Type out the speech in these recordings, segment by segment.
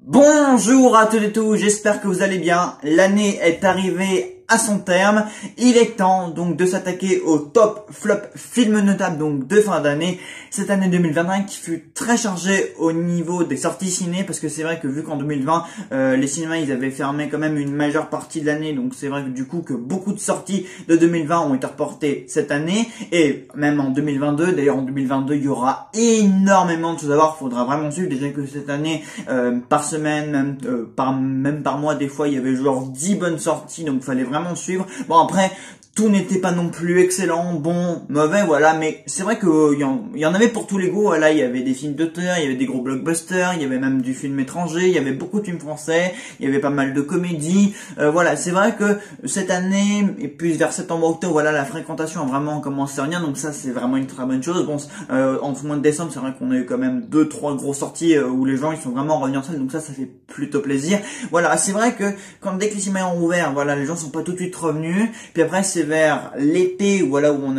Bonjour à toutes et tous, j'espère que vous allez bien. L'année est arrivée à son terme. Il est temps donc de s'attaquer au top flop film notable donc de fin d'année. Cette année 2021 qui fut très chargée au niveau des sorties ciné, parce que c'est vrai que vu qu'en 2020 les cinémas ils avaient fermé quand même une majeure partie de l'année, donc c'est vrai que du coup que beaucoup de sorties de 2020 ont été reportées cette année et même en 2022. D'ailleurs en 2022 il y aura énormément de choses à voir, faudra vraiment suivre. Déjà que cette année par semaine, même par mois des fois il y avait genre 10 bonnes sorties, donc fallait vraiment suivre. Bon après tout n'était pas non plus excellent, bon, mauvais, voilà, mais c'est vrai que il y en avait pour tous les goûts. Voilà, il y avait des films d'auteur, il y avait des gros blockbusters, il y avait même du film étranger, il y avait beaucoup de films français, il y avait pas mal de comédies. Voilà, c'est vrai que cette année et puis vers septembre-octobre, voilà, la fréquentation a vraiment commencé à venir, donc ça c'est vraiment une très bonne chose. Bon, en ce mois de décembre, c'est vrai qu'on a eu quand même 2-3 grosses sorties où les gens ils sont vraiment revenus en salle, donc ça fait plutôt plaisir. Voilà, c'est vrai que dès que les cinémas ont ouvert, voilà, les gens sont pas tout de suite revenus. Puis après c'est vers l'été, voilà, où on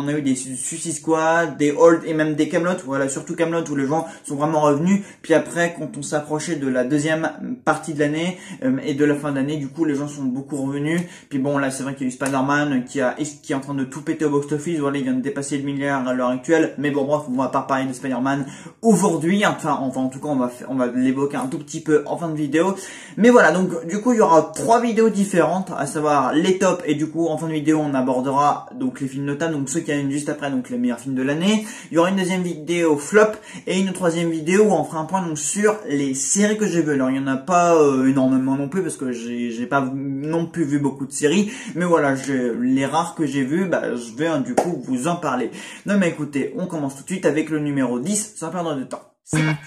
a eu des Suicide Squad, des Old et même des Camelot, voilà, surtout Camelot où les gens sont vraiment revenus. Puis après, quand on s'approchait de la deuxième partie de l'année et de la fin d'année, du coup, les gens sont beaucoup revenus. Puis bon, là, c'est vrai qu'il y a eu Spider-Man qui est en train de tout péter au box-office. Voilà, il vient de dépasser le milliard à l'heure actuelle. Mais bon, bref, on va pas parler de Spider-Man aujourd'hui. Enfin, en tout cas, on va l'évoquer un tout petit peu en fin de vidéo. Mais voilà, donc du coup, il y aura 3 vidéos différentes, à savoir les tops et du coup, en fin de vidéo, on abordera donc les films notables, donc ceux qui viennent juste après, donc les meilleurs films de l'année. Il y aura une deuxième vidéo flop et une troisième vidéo où on fera un point donc sur les séries que j'ai vues. Alors il y en a pas énormément non plus parce que j'ai pas non plus vu beaucoup de séries, mais voilà, les rares que j'ai vues, je vais du coup vous en parler. Non mais écoutez, on commence tout de suite avec le numéro 10 sans perdre de temps. C'est parti.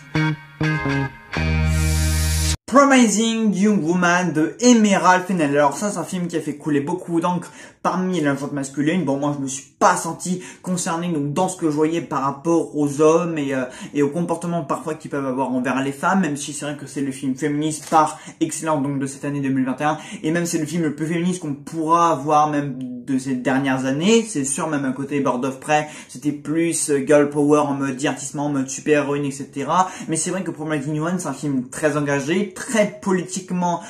Promising Young Woman de Emerald Fennell. Alors ça c'est un film qui a fait couler beaucoup d'encre parmi la gente masculine. Bon, moi je me suis pas senti concerné donc dans ce que je voyais par rapport aux hommes et au comportement parfois qu'ils peuvent avoir envers les femmes, même si c'est vrai que c'est le film féministe par excellence donc de cette année 2021 et même c'est le film le plus féministe qu'on pourra avoir même de ces dernières années. C'est sûr, même à côté Bird of Prey, c'était plus girl power en mode divertissement, en mode super héroïne, etc. Mais c'est vrai que Promising Young Woman c'est un film très engagé, très politiquement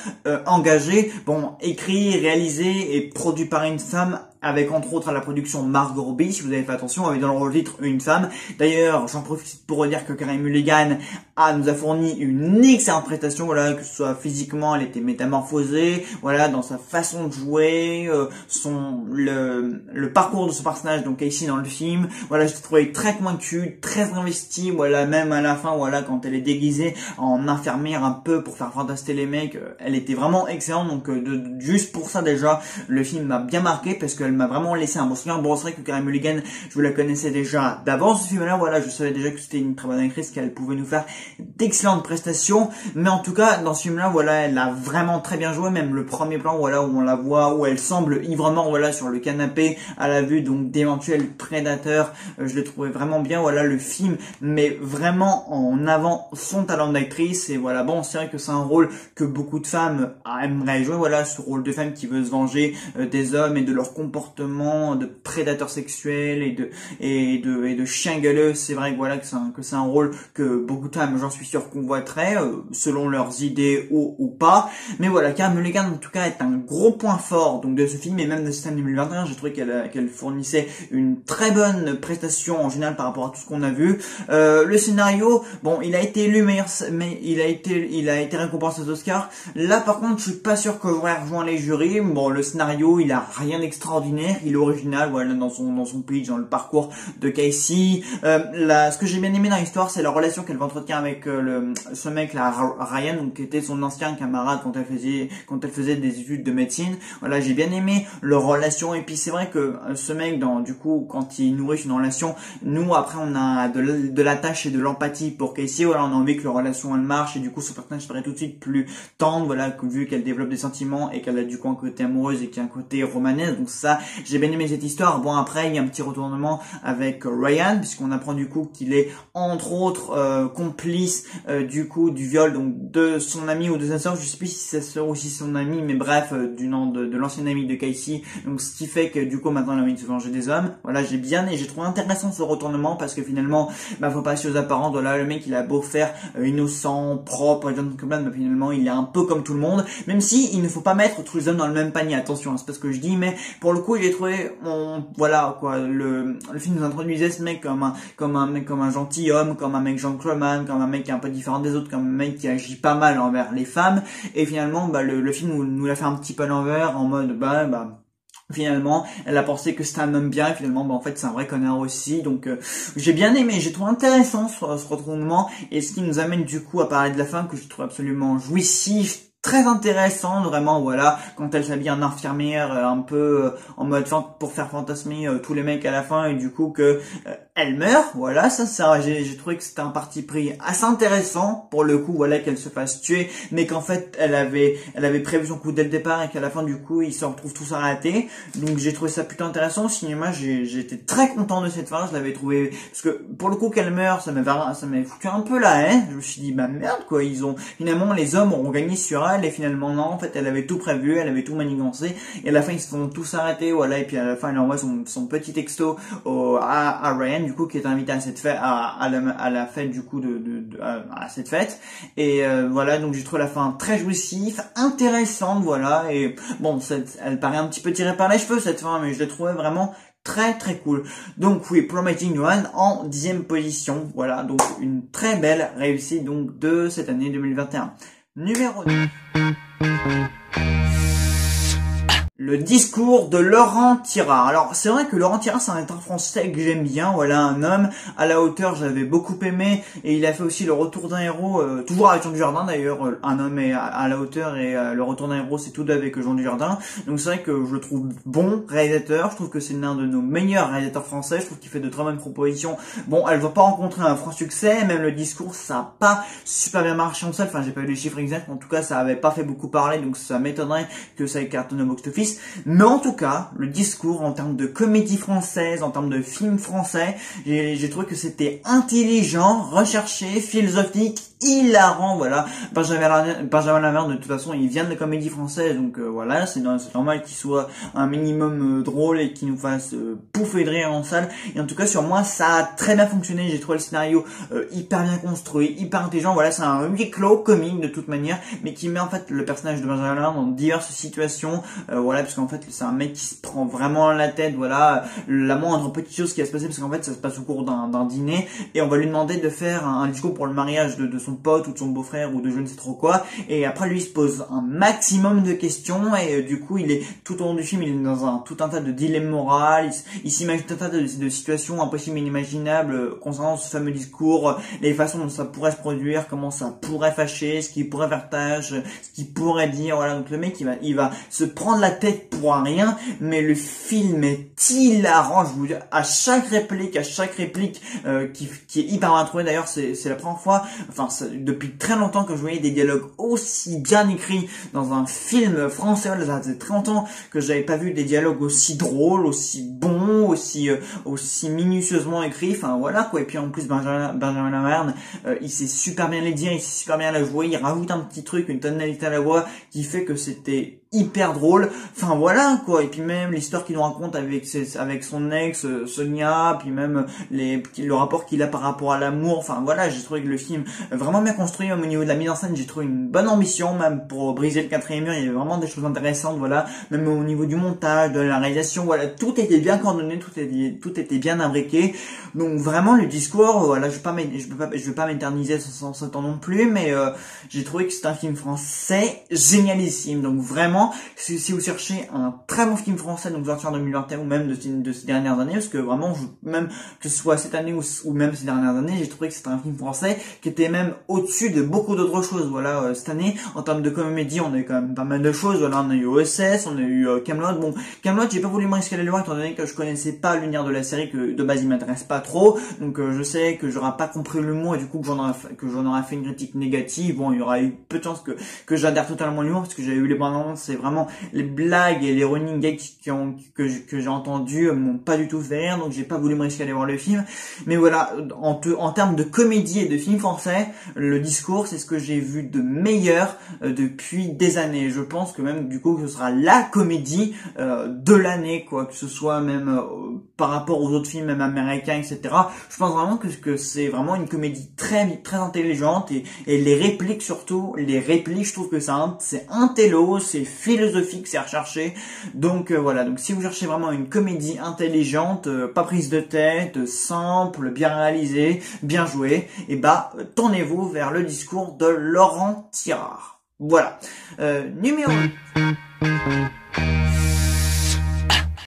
engagé, bon, écrit, réalisé et produit par une femme, avec entre autres à la production Margot Robbie, si vous avez fait attention, avec dans le rôle titre une femme. D'ailleurs, j'en profite pour dire que Carey Mulligan nous a fourni une excellente prestation, voilà, que ce soit physiquement, elle était métamorphosée, voilà, dans sa façon de jouer, le parcours de ce personnage, donc ici dans le film, voilà, je l'ai trouvé très convaincue, très investie, voilà, même à la fin, voilà, quand elle est déguisée en infirmière un peu pour faire fantasmer les mecs, elle était vraiment excellente, donc juste pour ça déjà, le film m'a bien marqué parce qu'elle m'a vraiment laissé un bon souvenir. Bon, c'est vrai que Carey Mulligan, je vous la connaissais déjà d'avant ce film-là, voilà, je savais déjà que c'était une très bonne actrice, qu'elle pouvait nous faire d'excellentes prestations, mais en tout cas, dans ce film-là, voilà, elle a vraiment très bien joué, même le premier plan, voilà, où on la voit, où elle semble ivrement, voilà, sur le canapé, à la vue, donc, d'éventuels prédateurs, je l'ai trouvé vraiment bien, voilà, le film, mais vraiment en avant son talent d'actrice, et voilà, bon, c'est vrai que c'est un rôle que beaucoup de femmes aimeraient jouer, voilà, ce rôle de femme qui veut se venger des hommes et de leur comportement de prédateurs sexuels et de chiens gueuleux. C'est vrai que voilà, que c'est un rôle que beaucoup de femmes, j'en suis sûr, convoiteraient, selon leurs idées ou pas. Mais voilà, Carey Mulligan, en tout cas, est un gros point fort donc de ce film, et même de cette année 2021, j'ai trouvé qu'elle fournissait une très bonne prestation en général par rapport à tout ce qu'on a vu. Le scénario, bon, il a été élu meilleur, mais il a été récompensé aux Oscars. Là, par contre, je suis pas sûr que j'aurais rejoint les jurys. Bon, le scénario, il a rien d'extraordinaire, il est original, voilà, dans son pitch, dans le parcours de Casey. Ce que j'ai bien aimé dans l'histoire, c'est la relation qu'elle va entretenir avec ce mec là, Ryan, donc qui était son ancien camarade quand elle faisait des études de médecine. Voilà, j'ai bien aimé leur relation, et puis c'est vrai que ce mec, du coup, quand il nourrit une relation, nous après on a de l'attache et de l'empathie pour Casey. Voilà, on a envie que leur relation elle marche, et du coup ce personnage paraît tout de suite plus tendre, voilà, vu qu'elle développe des sentiments et qu'elle a du coup un côté amoureuse et qu'il y a un côté romanesque, donc ça j'ai bien aimé cette histoire. Bon, après, il y a un petit retournement avec Ryan, puisqu'on apprend du coup qu'il est entre autres complice du coup du viol donc de son ami ou de sa sœur, je sais plus si c'est sa sœur ou si c'est son ami, mais bref, du nom de l'ancienne amie de Casey. Donc ce qui fait que du coup maintenant il a envie de se venger des hommes. Voilà, j'ai trouvé intéressant ce retournement parce que finalement, faut passer aux apparences. Voilà, le mec il a beau faire innocent, propre, gentleman, mais finalement il est un peu comme tout le monde. Même si il ne faut pas mettre tous les hommes dans le même panier. Attention, c'est pas ce que je dis, mais pour le coup j'ai trouvé, voilà quoi, le film nous introduisait ce mec comme un gentil homme, comme un mec gentleman, comme un mec qui est un peu différent des autres, comme un mec qui agit pas mal envers les femmes. Et finalement, le film nous l'a fait un petit peu à l'envers, en mode finalement, elle a pensé que c'était un homme bien, et finalement, en fait, c'est un vrai connard aussi. Donc, j'ai bien aimé, j'ai trouvé intéressant ce retournement, et ce qui nous amène du coup à parler de la fin, que je trouve absolument jouissif, très intéressant, vraiment, voilà, quand elle s'habille en infirmière, un peu en mode pour faire fantasmer tous les mecs à la fin, et du coup que elle meurt, voilà, ça j'ai trouvé que c'était un parti pris assez intéressant, pour le coup, voilà, qu'elle se fasse tuer, mais qu'en fait, elle avait prévu son coup dès le départ, et qu'à la fin, du coup, ils se retrouvent tous à rater. Donc j'ai trouvé ça plutôt intéressant. Au cinéma, j'ai été très content de cette fin, je l'avais trouvé, parce que pour le coup qu'elle meurt, ça m'avait foutu un peu la haine. Je me suis dit, merde quoi, finalement les hommes auront gagné sur elle, et finalement non, en fait elle avait tout prévu, elle avait tout manigancé, et à la fin ils se font tous arrêter, voilà, et puis à la fin elle envoie son petit texto à Ryan, du coup, qui est invité à cette fête, à la fête du coup à cette fête, et voilà, donc j'ai trouvé la fin très jouissif, intéressante, voilà, et bon, elle paraît un petit peu tirée par les cheveux cette fin, mais je l'ai trouvée vraiment très très cool. Donc oui, Promising Young Woman en 10e position, voilà, donc une très belle réussite donc de cette année 2021. Numéro 2. Le discours de Laurent Tirard. Alors, c'est vrai que Laurent Tirard, c'est un acteur français que j'aime bien. Voilà, un homme à la hauteur, j'avais beaucoup aimé. Et il a fait aussi Le Retour d'un héros, toujours avec Jean Dujardin d'ailleurs. Un homme est à la hauteur, et Le Retour d'un héros, c'est tout avec Jean Dujardin. Donc c'est vrai que je le trouve bon réalisateur. Je trouve que c'est l'un de nos meilleurs réalisateurs français. Je trouve qu'il fait de très bonnes propositions. Bon, elle va pas rencontrer un franc succès. Même le discours, ça a pas super bien marché en salle. Enfin, j'ai pas eu les chiffres exacts. En tout cas, ça avait pas fait beaucoup parler. Donc ça m'étonnerait que ça ait cartonné au box-office. Mais en tout cas, le discours en termes de comédie française, en termes de film français, j'ai trouvé que c'était intelligent, recherché, philosophique, hilarant, voilà. Benjamin Laverne, de toute façon, il vient de la comédie française, donc voilà, c'est normal qu'il soit un minimum drôle et qu'il nous fasse pouffer de rire en salle. Et en tout cas, sur moi, ça a très bien fonctionné. J'ai trouvé le scénario hyper bien construit, hyper intelligent. Voilà, c'est un huis clos comique de toute manière, mais qui met en fait le personnage de Benjamin Laverne dans diverses situations. Voilà, parce qu'en fait, c'est un mec qui se prend vraiment la tête. Voilà, la moindre petite chose qui va se passer, parce qu'en fait, ça se passe au cours d'un dîner, et on va lui demander de faire un discours pour le mariage de son pote ou de son beau-frère ou de je ne sais trop quoi, et après lui il se pose un maximum de questions, et du coup il est tout au long du film, il est dans tout un tas de dilemmes moraux, il s'imagine tout un tas de situations impossibles et inimaginables concernant ce fameux discours, les façons dont ça pourrait se produire, comment ça pourrait fâcher, ce qu'il pourrait faire tâche, ce qu'il pourrait dire. Voilà, donc le mec il va se prendre la tête pour rien, mais le film est hilarant, je vous dis, à chaque réplique qui est hyper bien trouvée. D'ailleurs c'est la première fois, enfin depuis très longtemps que je voyais des dialogues aussi bien écrits dans un film français. Ça faisait très longtemps que j'avais pas vu des dialogues aussi drôles, aussi bons, aussi minutieusement écrits. Enfin voilà quoi. Et puis en plus Benjamin Laverne, il sait super bien les dire, il sait super bien la jouer. Il rajoute un petit truc, une tonalité à la voix qui fait que c'était hyper drôle. Enfin voilà quoi. Et puis même l'histoire qu'il nous raconte avec son ex Sonia, puis même le rapport qu'il a par rapport à l'amour. Enfin voilà, j'ai trouvé que le film vraiment bien construit. Au niveau de la mise en scène, j'ai trouvé une bonne ambition, même pour briser le quatrième mur. Il y avait vraiment des choses intéressantes. Voilà, même au niveau du montage, de la réalisation, voilà, tout était bien coordonné, tout était bien imbriqué. Donc vraiment le discours, voilà, je vais pas m'éterniser sans ce temps non plus, mais j'ai trouvé que c'est un film français génialissime. Donc vraiment, si vous cherchez un très bon film français, donc sorti en 2021 ou même de ces dernières années, parce que vraiment, même que ce soit cette année ou même ces dernières années, j'ai trouvé que c'était un film français qui était même même au-dessus de beaucoup d'autres choses. Voilà, cette année, en termes de comédie, on a eu quand même pas mal de choses. Voilà, on a eu OSS, on a eu Kaamelott. Bon, Kaamelott, j'ai pas voulu me risquer à aller le voir étant donné que je connaissais pas l'univers de la série, que de base il m'intéresse pas trop. Donc je sais que j'aurais pas compris l'humour et du coup que j'en aurais fait une critique négative. Bon, il y aura eu peu de chances que j'adhère totalement à l'humour parce que j'avais eu les bandes annonces, c'est vraiment les blagues et les running gags que j'ai entendus m'ont pas du tout fait rire, donc j'ai pas voulu me risquer à aller voir le film. Mais voilà, en termes de comédie et de film français, le discours, c'est ce que j'ai vu de meilleur depuis des années. Je pense que même du coup que ce sera la comédie de l'année, quoi, que ce soit même par rapport aux autres films, même américains, etc. Je pense vraiment que c'est vraiment une comédie très très intelligente et les répliques surtout, je trouve que c'est intello, c'est philosophique, c'est recherché. Donc voilà, donc si vous cherchez vraiment une comédie intelligente, pas prise de tête, simple, bien réalisée, bien jouée, et tournez-vous vers le discours de Laurent Tirard. Voilà. Numéro 1.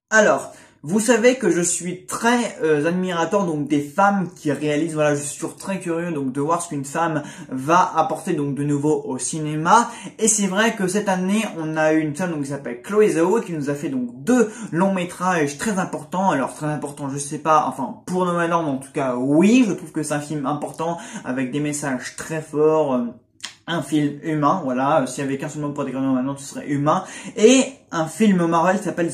Alors, vous savez que je suis très admirateur donc des femmes qui réalisent. Voilà, je suis toujours très curieux donc de voir ce qu'une femme va apporter donc de nouveau au cinéma. Et c'est vrai que cette année, on a eu une femme donc qui s'appelle Chloé Zhao qui nous a fait donc 2 longs métrages très importants. Alors très important, je sais pas. Enfin pour Nomadland en tout cas, oui, je trouve que c'est un film important avec des messages très forts. Un film humain, voilà, s'il y avait qu'un seul mot pour décrire maintenant, ce serait humain, et un film Marvel qui s'appelle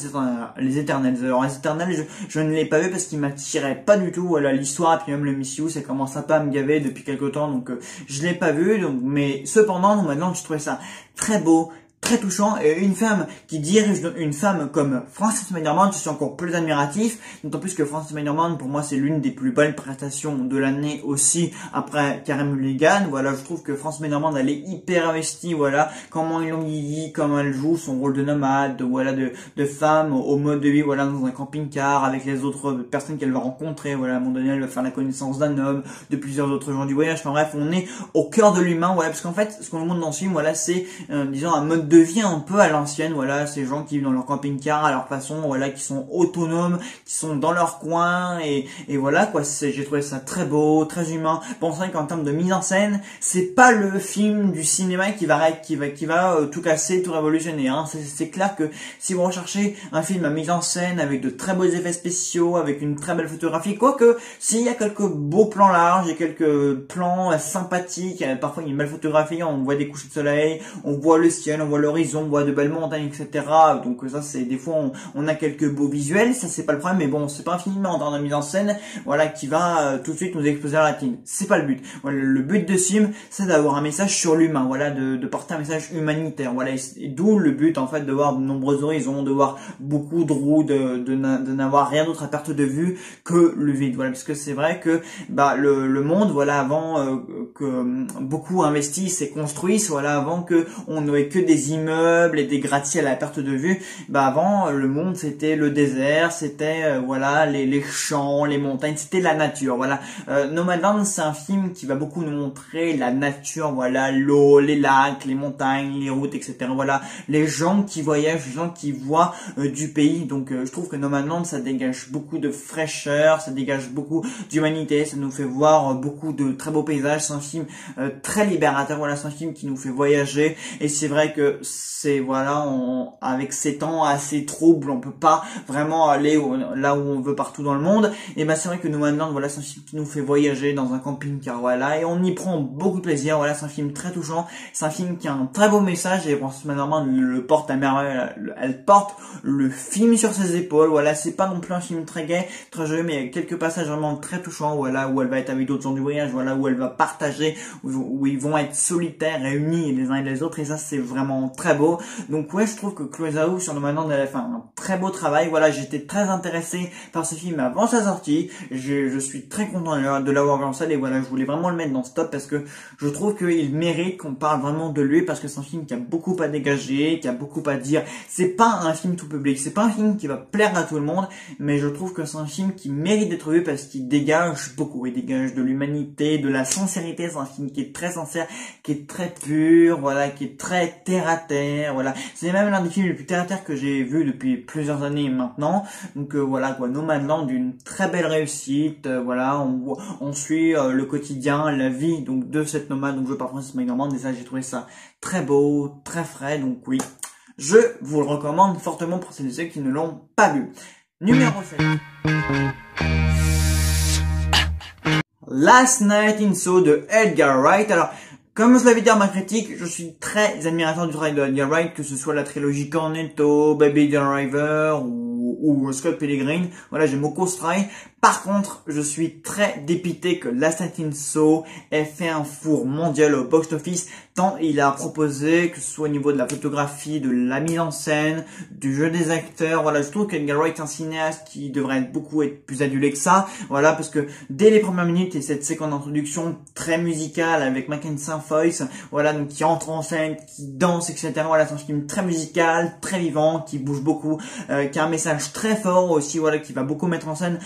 Les Éternels. Alors Les Éternels, je ne l'ai pas vu parce qu'il m'attirait pas du tout, voilà, l'histoire, et puis même le MCU, ça commence un peu à me gaver depuis quelque temps, donc je l'ai pas vu, donc, mais cependant, maintenant, je trouvais ça très beau, très touchant, et une femme qui dirige une femme comme Frances McDormand, je suis encore plus admiratif, d'autant plus que Frances McDormand, pour moi, c'est l'une des plus belles prestations de l'année aussi, après Carey Mulligan. Voilà, je trouve que Frances McDormand, elle est hyper investie, voilà, comment ils l'ont dit, comment elle joue son rôle de nomade, voilà, de femme au mode de vie, voilà, dans un camping-car, avec les autres personnes qu'elle va rencontrer, voilà, à un moment donné, elle va faire la connaissance d'un homme, de plusieurs autres gens du voyage, enfin bref, on est au cœur de l'humain, voilà, parce qu'en fait, ce qu'on nous montre dans ce film, voilà, c'est, disons, un mode de vie un peu à l'ancienne, voilà, ces gens qui vivent dans leur camping-car à leur façon, voilà, qui sont autonomes, qui sont dans leur coin, et voilà, quoi, j'ai trouvé ça très beau, très humain. Bon, c'est vrai qu'en termes de mise en scène, c'est pas le film du cinéma qui va tout casser, tout révolutionner, hein. C'est clair que si vous recherchez un film à mise en scène avec de très beaux effets spéciaux, avec une très belle photographie, quoique, s'il y a quelques beaux plans larges et quelques plans sympathiques, parfois il y a une belle photographie, on voit des couchers de soleil, on voit le ciel, on voit l'horizon, on voit de belles montagnes, etc. Donc ça, c'est des fois on a quelques beaux visuels, ça c'est pas le problème, mais bon, c'est pas un film en termes de mise en scène, voilà, qui va tout de suite nous exploser la rétine. C'est pas le but. Voilà, le but de ce film, c'est d'avoir un message sur l'humain, voilà, de porter un message humanitaire, voilà, et d'où le but en fait de voir de nombreux horizons, de voir beaucoup de routes, de n'avoir rien d'autre à perte de vue que le vide, voilà, parce que c'est vrai que le monde, voilà, avant que beaucoup investissent et construisent, voilà, avant que on n'ait que des immeubles et des gratte-ciels à perte de vue, avant le monde c'était le désert, c'était voilà, les champs, les montagnes, c'était la nature, voilà. Nomadland, c'est un film qui va beaucoup nous montrer la nature, voilà, l'eau, les lacs, les montagnes, les routes, etc. Voilà, les gens qui voyagent, les gens qui voient du pays. Donc je trouve que Nomadland, ça dégage beaucoup de fraîcheur, ça dégage beaucoup d'humanité, ça nous fait voir beaucoup de très beaux paysages. C'est un film très libérateur, voilà, c'est un film qui nous fait voyager, et c'est vrai que c'est, voilà, avec ces temps assez troubles, on peut pas vraiment aller là où on veut partout dans le monde, et c'est vrai que Nomadland, voilà, c'est un film qui nous fait voyager dans un camping-car, voilà, et on y prend beaucoup de plaisir, voilà, c'est un film très touchant, c'est un film qui a un très beau message, et Frances McDormand le porte à merveille, elle porte le film sur ses épaules, voilà, c'est pas non plus un film très gai, très joyeux, mais il y a quelques passages vraiment très touchants, voilà, où elle va être avec d'autres gens du voyage, voilà, où elle va partager, où ils vont être solitaires et unis les uns et les autres, et ça c'est vraiment très beau. Donc ouais, je trouve que Chloé Zhao sur Nomadland, elle a fait un très beau travail, voilà, j'étais très intéressé par ce film avant sa sortie, je suis très content de l'avoir vu en salle, et voilà, je voulais vraiment le mettre dans ce top parce que je trouve qu'il mérite qu'on parle vraiment de lui, parce que c'est un film qui a beaucoup à dégager, qui a beaucoup à dire. C'est pas un film tout public, c'est pas un film qui va plaire à tout le monde, mais je trouve que c'est un film qui mérite d'être vu parce qu'il dégage beaucoup, il dégage de l'humanité, de la sincérité, c'est un film qui est très sincère, qui est très pur, voilà, qui est très terre à terre, voilà. C'est même l'un des films les plus terre à terre que j'ai vu depuis plusieurs années maintenant. Donc voilà quoi, Nomadland, une très belle réussite, voilà, on suit le quotidien, la vie donc de cette nomade, donc jouée par Frances McDormand, et ça j'ai trouvé ça très beau, très frais, donc oui, je vous le recommande fortement pour celles et ceux qui ne l'ont pas vu. Numéro 7. Last Night in Soho de Edgar Wright. Alors, comme je l'avais dit dans ma critique, je suis très admirateur du travail de Edgar Wright, que ce soit la trilogie Cornetto, Baby Driver ou Scott Pilgrim. Voilà, j'aime beaucoup ce travail. Par contre, je suis très dépité que Last Night in Soho ait fait un four mondial au box-office, tant il a proposé, que ce soit au niveau de la photographie, de la mise en scène, du jeu des acteurs. Voilà, je trouve qu'Edgar Wright est un cinéaste qui devrait être plus adulé que ça. Voilà, parce que dès les premières minutes et cette séquence d'introduction très musicale avec Mackenzie Foy, voilà, donc qui entre en scène, qui danse, etc. Voilà, c'est un film très musical, très vivant, qui bouge beaucoup, qui a un message très fort aussi, voilà, qui va beaucoup mettre en scène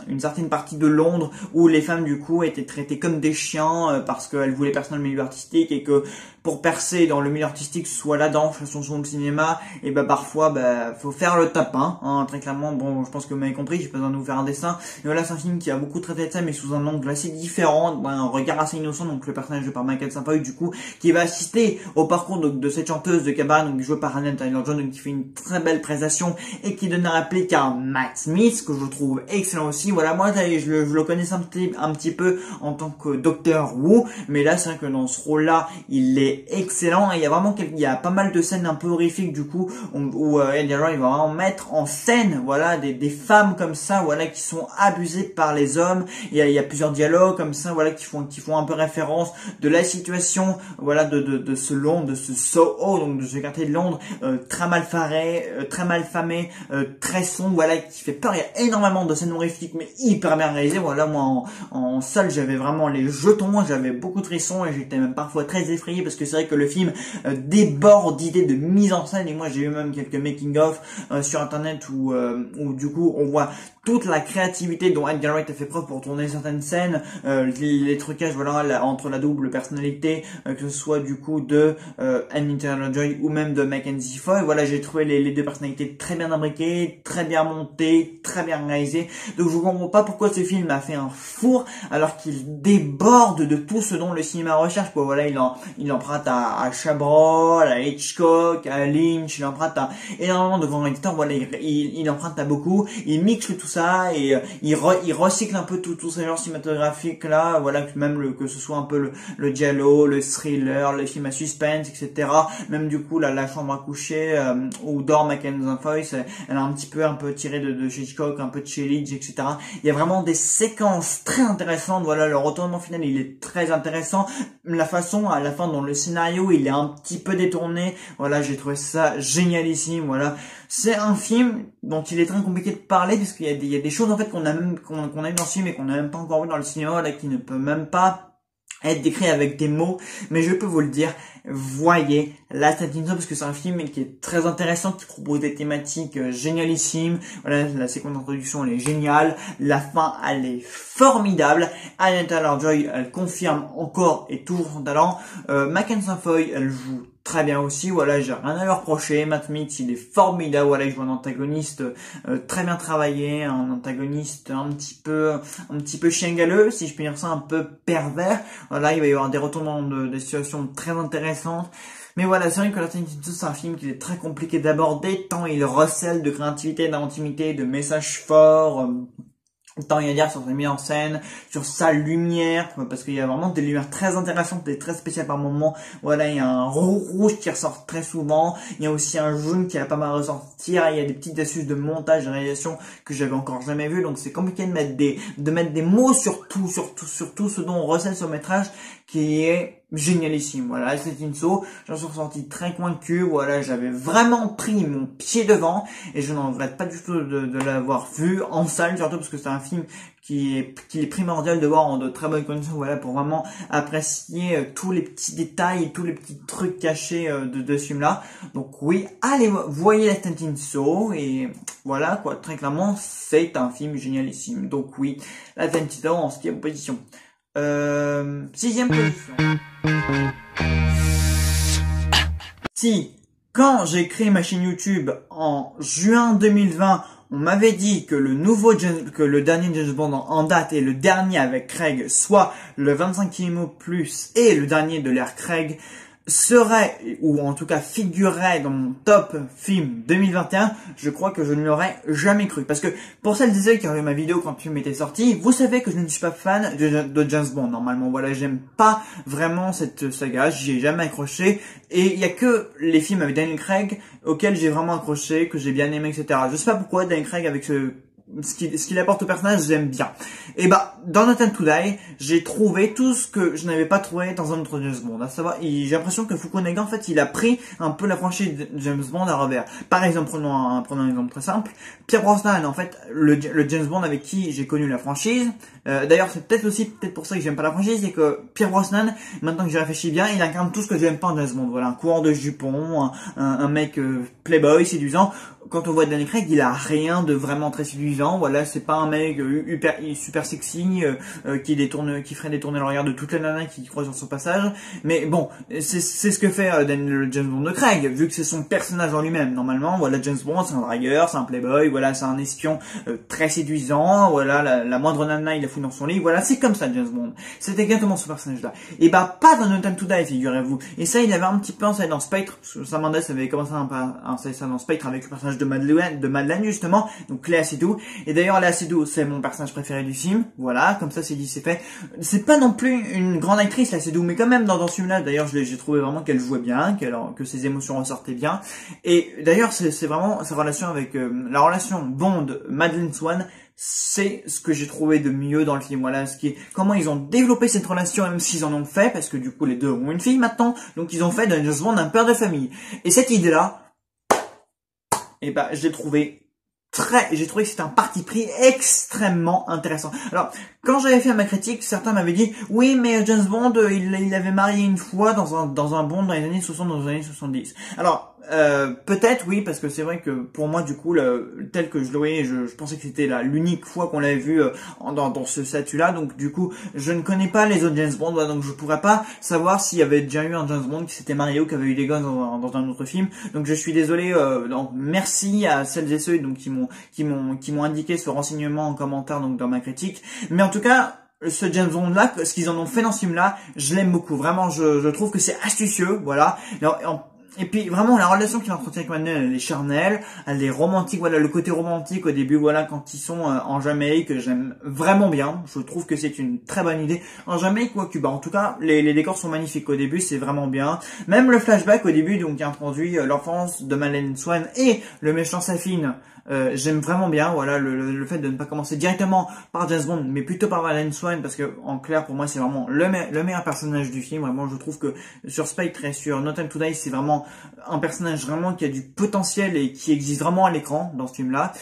une certaine partie de Londres où les femmes du coup étaient traitées comme des chiens parce qu'elles voulaient percer dans le milieu artistique, et que pour percer dans le milieu artistique, soit la danse, soit le cinéma, et parfois faut faire le tapin, hein, très clairement. Bon, je pense que vous m'avez compris, j'ai pas besoin de vous faire un dessin. Et voilà, c'est un film qui a beaucoup traité de ça, mais sous un angle assez différent, un regard assez innocent. Donc le personnage joué par Michael St. du coup, qui va assister au parcours de cette chanteuse de cabaret, donc jouée par Anya Taylor-Joy, donc qui fait une très belle prestation et qui donne à rappeler qu'à Matt Smith, que je trouve excellent aussi. Voilà, moi je le connaissais un petit peu en tant que Docteur Who, mais là c'est vrai que dans ce rôle-là, il est excellent, et il y a pas mal de scènes un peu horrifiques du coup où Edgar Wright va vraiment mettre en scène, voilà, des femmes comme ça, voilà, qui sont abusées par les hommes. Il y a plusieurs dialogues comme ça, voilà, qui font un peu référence de la situation, voilà, de ce Londres, de ce Soho, donc de ce quartier de Londres très mal famé, très sombre, voilà, qui fait peur. Il y a énormément de scènes horrifiques mais hyper bien réalisées. Voilà, moi en salle j'avais vraiment les jetons, j'avais beaucoup de frissons et j'étais même parfois très effrayé, parce que c'est vrai que le film déborde d'idées de mise en scène, et moi j'ai eu même quelques making of sur internet où du coup on voit toute la créativité dont Edgar Wright a fait preuve pour tourner certaines scènes, les trucages, voilà, entre la double personnalité, que ce soit du coup de Anya Taylor-Joy ou même de Mackenzie Foy. Voilà, j'ai trouvé les deux personnalités très bien imbriquées, très bien montées, très bien réalisées. Donc je comprends pas pourquoi ce film a fait un four alors qu'il déborde de tout ce dont le cinéma recherche, quoi. Voilà, il emprunte à Chabrol, à Hitchcock, à Lynch, il emprunte à énormément de grands réalisateurs. Voilà, il emprunte à beaucoup, il mixe tout ça, et il recycle un peu tous ces genres cinématographiques là, voilà, que ce soit un peu le giallo, le thriller, les films à suspense, etc. Même du coup la chambre à coucher où dort Mackenzie Foy, elle a un peu tiré de chez Hitchcock, un peu de chez Lynch, etc. Il y a vraiment des séquences très intéressantes. Voilà, le retournement final il est très intéressant, la façon à la fin dont le scénario il est un petit peu détourné, voilà, j'ai trouvé ça génialissime. Voilà, c'est un film dont il est très compliqué de parler, parce qu'il y a des choses en fait qu'on a vu dans ce film et qu'on n'a même pas encore vu dans le cinéma, là, qui ne peut même pas être décrit avec des mots. Mais je peux vous le dire, voyez Last Night in Soho, parce que c'est un film qui est très intéressant, qui propose des thématiques génialissimes. Voilà, la séquence d'introduction elle est géniale, la fin elle est formidable, Anya Taylor-Joy elle confirme encore et toujours son talent, Mackenzie Foy elle joue très bien aussi. Voilà, j'ai rien à leur reprocher. Matt Smith il est formidable, voilà, il joue un antagoniste très bien travaillé, un antagoniste un petit peu chien galeux, si je puis dire ça, un peu pervers. Voilà, il va y avoir des retournements de situations très intéressantes. Mais voilà, c'est vrai que Last Night in Soho, c'est un film qui est très compliqué d'aborder, tant il recèle de créativité, d'intimité, de messages forts, tant il y a à dire sur sa mise en scène, sur sa lumière, parce qu'il y a vraiment des lumières très intéressantes et très spéciales par moment. Voilà, il y a un rouge qui ressort très souvent, il y a aussi un jaune qui a pas mal à ressortir, il y a des petites astuces de montage, de réalisation que j'avais encore jamais vu, donc c'est compliqué de mettre des mots sur tout ce dont on recèle sur le métrage, qui est génialissime. Voilà, c'est une Soho, j'en suis ressorti très convaincu. Voilà, j'avais vraiment pris mon pied devant, et je n'en regrette pas du tout de l'avoir vu en salle, surtout parce que c'est un film qui est primordial de voir en de très bonnes conditions, voilà, pour vraiment apprécier tous les petits détails et tous les petits trucs cachés de ce film-là. Donc oui, allez, voyez Last Night in Soho, et voilà, quoi, très clairement, c'est un film génialissime. Donc oui, Last Night in Soho en 6e position. 6e position. si quand j'ai créé ma chaîne YouTube en juin 2020, on m'avait dit que le dernier James Bond en date et le dernier avec Craig, soit le 25e plus et le dernier de l'ère Craig, serait, ou en tout cas figurerait dans mon top film 2021, je crois que je ne l'aurais jamais cru. Parce que, pour celles et ceux qui ont vu ma vidéo quand le film était sorti, vous savez que je ne suis pas fan de James Bond, normalement. Voilà, j'aime pas vraiment cette saga, j'y ai jamais accroché. Et il y a que les films avec Daniel Craig auxquels j'ai vraiment accroché, que j'ai bien aimé, etc. Je sais pas pourquoi Daniel Craig avec ce qu'il apporte au personnage, j'aime bien. Et bah, dans No Time to Die, j'ai trouvé tout ce que je n'avais pas trouvé dans un autre James Bond. À savoir, j'ai l'impression que Fukunaga, en fait, il a pris un peu la franchise de James Bond à revers. Par exemple, prenons un exemple très simple. Pierre Brosnan, en fait, le James Bond avec qui j'ai connu la franchise. D'ailleurs, c'est peut-être pour ça que j'aime pas la franchise, c'est que Pierre Brosnan, maintenant que j'y réfléchis bien, il incarne tout ce que j'aime pas en James Bond. Voilà, un coureur de jupons, un mec playboy, séduisant. Quand on voit Daniel Craig, il a rien de vraiment très séduisant. Voilà, c'est pas un mec super sexy qui ferait détourner le regard de toutes les nanas qui croisent sur son passage. Mais bon, c'est ce que fait le James Bond de Craig, vu que c'est son personnage en lui-même. Normalement, voilà, James Bond, c'est un dragueur, c'est un playboy, voilà, c'est un espion très séduisant. Voilà, la moindre nana, il la fout dans son lit. Voilà, c'est comme ça James Bond. C'est exactement ce personnage-là. Et bah, pas dans No Time to Die, figurez-vous. Et ça, il avait un petit peu enseigné dans Spectre. Sam Mendes avait commencé à enseigner ça dans Spectre avec le personnage de Madeleine justement, donc Léa Seydoux. Et d'ailleurs Léa Seydoux, c'est mon personnage préféré du film. Voilà, comme ça c'est dit, c'est fait. C'est pas non plus une grande actrice Léa Seydoux, mais quand même dans ce film-là, d'ailleurs j'ai trouvé vraiment qu'elle jouait bien, que ses émotions ressortaient bien. Et d'ailleurs c'est vraiment sa relation avec la relation Bond Madeleine Swan. C'est ce que j'ai trouvé de mieux dans le film. Voilà, comment ils ont développé cette relation, même s'ils en ont fait, parce que du coup les deux ont une fille maintenant, donc ils ont fait d'un James Bond un père de famille. Et cette idée-là, et bah, j'ai trouvé que c'était un parti pris extrêmement intéressant. Alors, quand j'avais fait ma critique, certains m'avaient dit, oui, mais James Bond, il avait marié une fois dans un Bond dans les années 60, dans les années 70. Alors, peut-être, oui, parce que c'est vrai que pour moi, du coup, tel que je le voyais, je pensais que c'était l'unique fois qu'on l'avait vu dans ce statut-là. Donc, du coup, je ne connais pas les autres James Bond, voilà, donc je pourrais pas savoir s'il y avait déjà eu un James Bond qui s'était marié ou qui avait eu des gosses dans un autre film. Donc, je suis désolé. Donc, merci à celles et ceux donc qui m'ont indiqué ce renseignement en commentaire donc dans ma critique. Mais en tout cas, ce James Bond là, ce qu'ils en ont fait dans ce film là, je l'aime beaucoup. Vraiment, je trouve que c'est astucieux, voilà. Et puis vraiment la relation qu'il entretient avec Madeleine, elle est charnelle, elle est romantique, voilà, le côté romantique au début, voilà, quand ils sont en Jamaïque, j'aime vraiment bien, je trouve que c'est une très bonne idée. En Jamaïque ou à Cuba, en tout cas, les décors sont magnifiques au début, c'est vraiment bien. Même le flashback au début, donc qui introduit l'enfance de Madeleine Swan et le méchant Safin, j'aime vraiment bien, voilà, le fait de ne pas commencer directement par James Bond, mais plutôt par Madeleine Swan, parce que en clair pour moi c'est vraiment le meilleur personnage du film. Vraiment, je trouve que sur Spectre et sur No Time to Die, c'est vraiment un personnage vraiment qui a du potentiel et qui existe vraiment à l'écran dans ce film-là.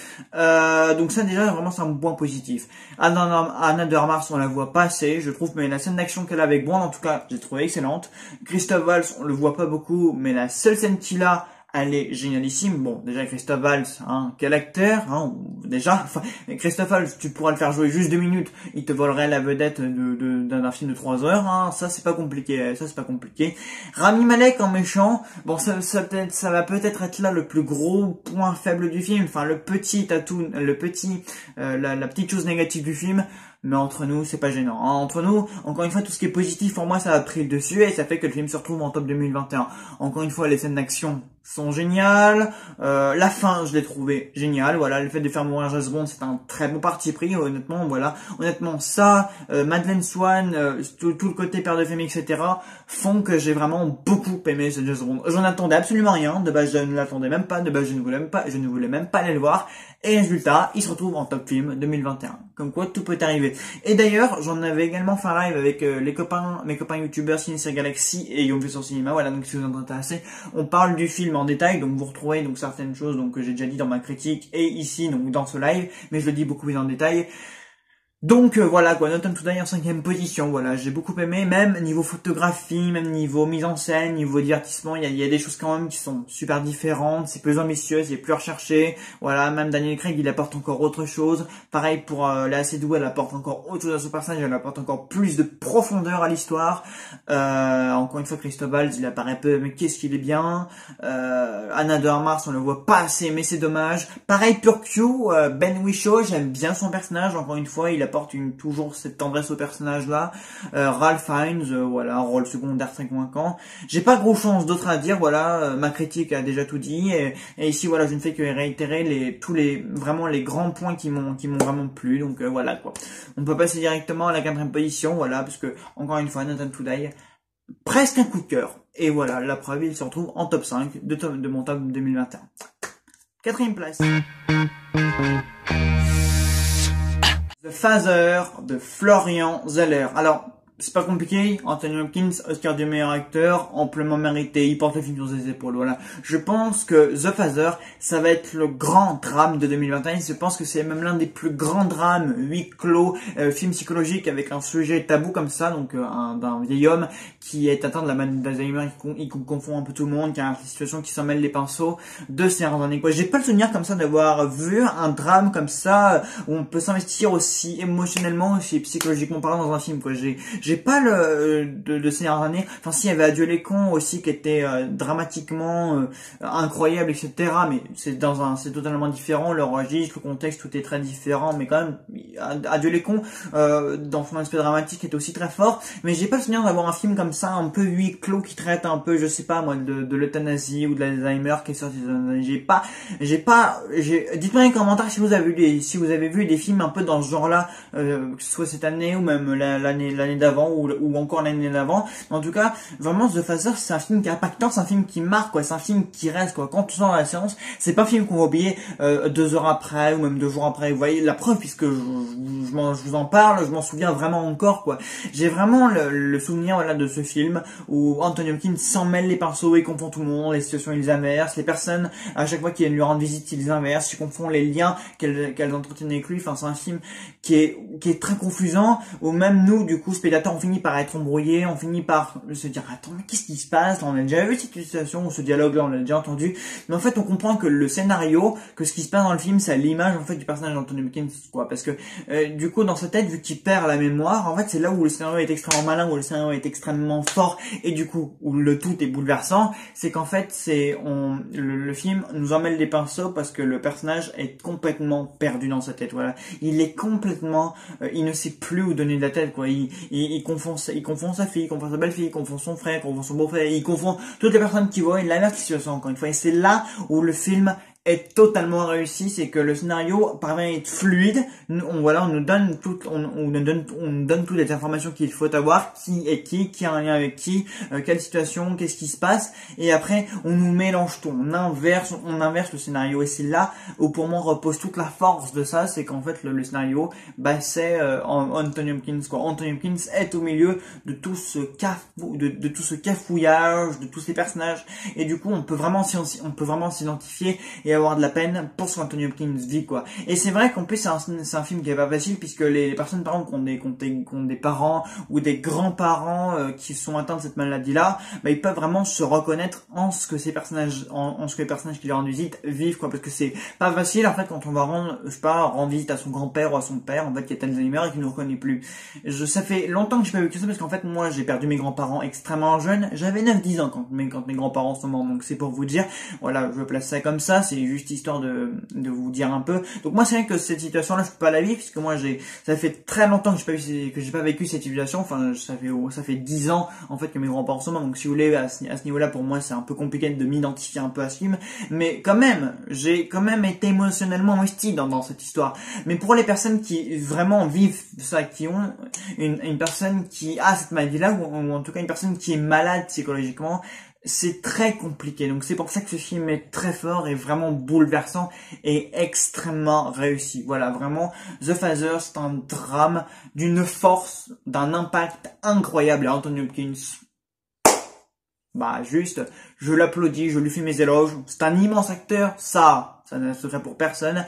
Donc ça déjà vraiment c'est un point positif. Anna de Armas, on la voit pas assez, je trouve, mais la scène d'action qu'elle a avec Bond, en tout cas, j'ai trouvé excellente. Christophe Waltz, on le voit pas beaucoup, mais la seule scène qu'il a, elle est génialissime. Bon, déjà Christophe Waltz, hein, quel acteur, hein, déjà. Enfin, Christophe Waltz, tu pourras le faire jouer juste 2 minutes, il te volerait la vedette d'un film de 3 heures, hein. Ça c'est pas compliqué, Rami Malek en méchant, bon, ça va peut-être être là le plus gros point faible du film, enfin le petit atout, la petite chose négative du film. Mais entre nous, c'est pas gênant. Hein. Entre nous, encore une fois, tout ce qui est positif, pour moi, ça a pris le dessus et ça fait que le film se retrouve en top 2021. Encore une fois, les scènes d'action sont géniales. La fin, je l'ai trouvé géniale. Voilà, le fait de faire mourir James Bond, c'est un très bon parti pris. Honnêtement, voilà. Honnêtement, ça, Madeleine Swan, tout le côté père de famille, etc., font que j'ai vraiment beaucoup aimé ce James Bond. J'en attendais absolument rien. De base, je ne l'attendais même pas. De base, je ne voulais même pas aller le voir. Et résultat, il se retrouve en top film 2021. Comme quoi, tout peut arriver. Et d'ailleurs, j'en avais également fait un live avec mes copains youtubeurs Ciné Galaxy et Young sur Cinéma. Voilà, donc si vous en intéressez, on parle du film en détail. Donc vous retrouvez donc certaines choses donc que j'ai déjà dit dans ma critique et ici donc dans ce live, mais je le dis beaucoup plus en détail. Donc voilà quoi, No Time to Die en 5e position, voilà, j'ai beaucoup aimé, même niveau photographie, même niveau mise en scène, niveau divertissement, il y a des choses quand même qui sont super différentes, c'est plus ambitieux, c'est plus recherché, voilà, même Daniel Craig il apporte encore autre chose, pareil pour Léa Seydoux, elle apporte encore autre chose à son personnage, elle apporte encore plus de profondeur à l'histoire, encore une fois Christophe Waltz il apparaît peu, mais qu'est-ce qu'il est bien, Anna de Armas on le voit pas assez, mais c'est dommage, pareil pour Q, Ben Whishaw, j'aime bien son personnage, encore une fois, il apporte toujours cette tendresse au personnage là. Ralph Fiennes, voilà, un rôle secondaire très convaincant. J'ai pas gros chance d'autre à dire, voilà, ma critique a déjà tout dit et ici voilà, je ne fais que réitérer vraiment les grands points qui m'ont vraiment plu. Donc voilà quoi. On peut passer directement à la 4e position, voilà, parce que encore une fois, No Time to Die, presque un coup de cœur. Et voilà, la preuve, il se retrouve en top 5 de mon top 2021. 4e place. The Father de Florian Zeller. Alors, c'est pas compliqué, Anthony Hopkins, Oscar du meilleur acteur, amplement mérité, il porte le film sur ses épaules, voilà. Je pense que The Father, ça va être le grand drame de 2021, je pense que c'est même l'un des plus grands drames, huis clos, film psychologique avec un sujet tabou comme ça, donc d'un vieil homme qui est atteint de la maladie d'Alzheimer, il confond un peu tout le monde, qui a une situation qui s'en mêle les pinceaux de ces dernières années, quoi. J'ai pas le souvenir comme ça d'avoir vu un drame comme ça, où on peut s'investir aussi émotionnellement, aussi psychologiquement parlant dans un film, quoi. J'ai pas de ces dernières années. Enfin, si, il y avait Adieu les cons aussi qui était dramatiquement incroyable, etc. Mais c'est totalement différent. Le registre, le contexte, tout est très différent. Mais quand même, Adieu les cons, dans son aspect dramatique, était aussi très fort. Mais j'ai pas le souvenir d'avoir un film comme ça, un peu huis clos, qui traite un peu, je sais pas moi, de l'euthanasie ou de l'Alzheimer qui est sorti. Dites-moi dans les commentaires si vous avez vu des films un peu dans ce genre-là, que ce soit cette année ou même l'année d'avant ou encore l'année d'avant. En tout cas, vraiment The Father, c'est un film qui est impactant, c'est un film qui marque, quoi. C'est un film qui reste, quoi. Quand tu sors dans la séance, c'est pas un film qu'on va oublier 2 heures après ou même 2 jours après. Vous voyez la preuve, puisque je vous en parle, je m'en souviens vraiment encore, quoi. J'ai vraiment le souvenir, voilà, de ce film où Anthony Hopkins s'en mêle les pinceaux, il confond tout le monde, les situations il les inverse, les personnes à chaque fois qu'ils viennent lui rendre visite, il les inverse, il confond les liens qu'elles entretiennent avec lui. Enfin, c'est un film qui est très confusant, où même nous, du coup, spectateurs, on finit par être embrouillé, on finit par se dire attends, mais qu'est-ce qui se passe là, on a déjà vu cette situation ou ce dialogue là, on l'a déjà entendu, mais en fait on comprend que le scénario, que ce qui se passe dans le film, c'est l'image en fait du personnage d'Anthony Hopkins, quoi, parce que du coup dans sa tête, vu qu'il perd la mémoire, en fait c'est là où le scénario est extrêmement malin, où le scénario est extrêmement fort et du coup où le tout est bouleversant, c'est qu'en fait le film nous emmène les pinceaux parce que le personnage est complètement perdu dans sa tête, voilà, il est complètement il ne sait plus où donner de la tête, quoi. Il confond sa fille, il confond sa belle-fille, il confond son frère, il confond son beau-frère, il confond toutes les personnes qui voient la même situation, encore une fois. Et c'est là où le film est totalement réussi, c'est que le scénario parvient à être fluide. On nous donne toutes les informations qu'il faut avoir, qui est qui a un lien avec qui, quelle situation, qu'est-ce qui se passe, et après on nous mélange tout, on inverse le scénario, et c'est là où pour moi repose toute la force de ça, c'est qu'en fait le scénario, c'est Anthony Hopkins, quoi. Anthony Hopkins est au milieu de tout ce cafouillage, de tous ces personnages, et du coup on peut vraiment s'identifier et avoir de la peine pour ce qu'Anthony Hopkins vit, quoi. Et c'est vrai qu'en plus c'est un film qui est pas facile, puisque les personnes par exemple qui ont des parents ou des grands-parents qui sont atteints de cette maladie-là, ils peuvent vraiment se reconnaître en ce que ces personnages, en ce que les personnages qui leur rendent visite vivent, quoi, parce que c'est pas facile en fait quand on va rendre visite à son grand-père ou à son père en fait qui est Alzheimer et qui ne nous reconnaît plus. Ça fait longtemps que j'ai pas vécu ça, parce qu'en fait moi j'ai perdu mes grands-parents extrêmement jeunes, j'avais 9-10 ans quand mes grands-parents sont morts, donc c'est pour vous dire, voilà, je place ça comme ça, c'est juste histoire de vous dire un peu. Donc moi c'est vrai que cette situation-là je peux pas la vivre, puisque moi ça fait très longtemps que j'ai pas vécu cette situation. Enfin ça fait 10 ans en fait que mes grands-parents sont morts, donc si vous voulez à ce niveau-là pour moi c'est un peu compliqué de m'identifier un peu à ce film, mais quand même j'ai quand même été émotionnellement investi dans cette histoire. Mais pour les personnes qui vraiment vivent ça, qui ont une personne qui a cette maladie-là, ou en tout cas une personne qui est malade psychologiquement, c'est très compliqué. Donc c'est pour ça que ce film est très fort et vraiment bouleversant et extrêmement réussi. Voilà, vraiment, The Father, c'est un drame d'une force, d'un impact incroyable. Et Anthony Hopkins, juste, je l'applaudis, je lui fais mes éloges. C'est un immense acteur, ça ne se fait pour personne.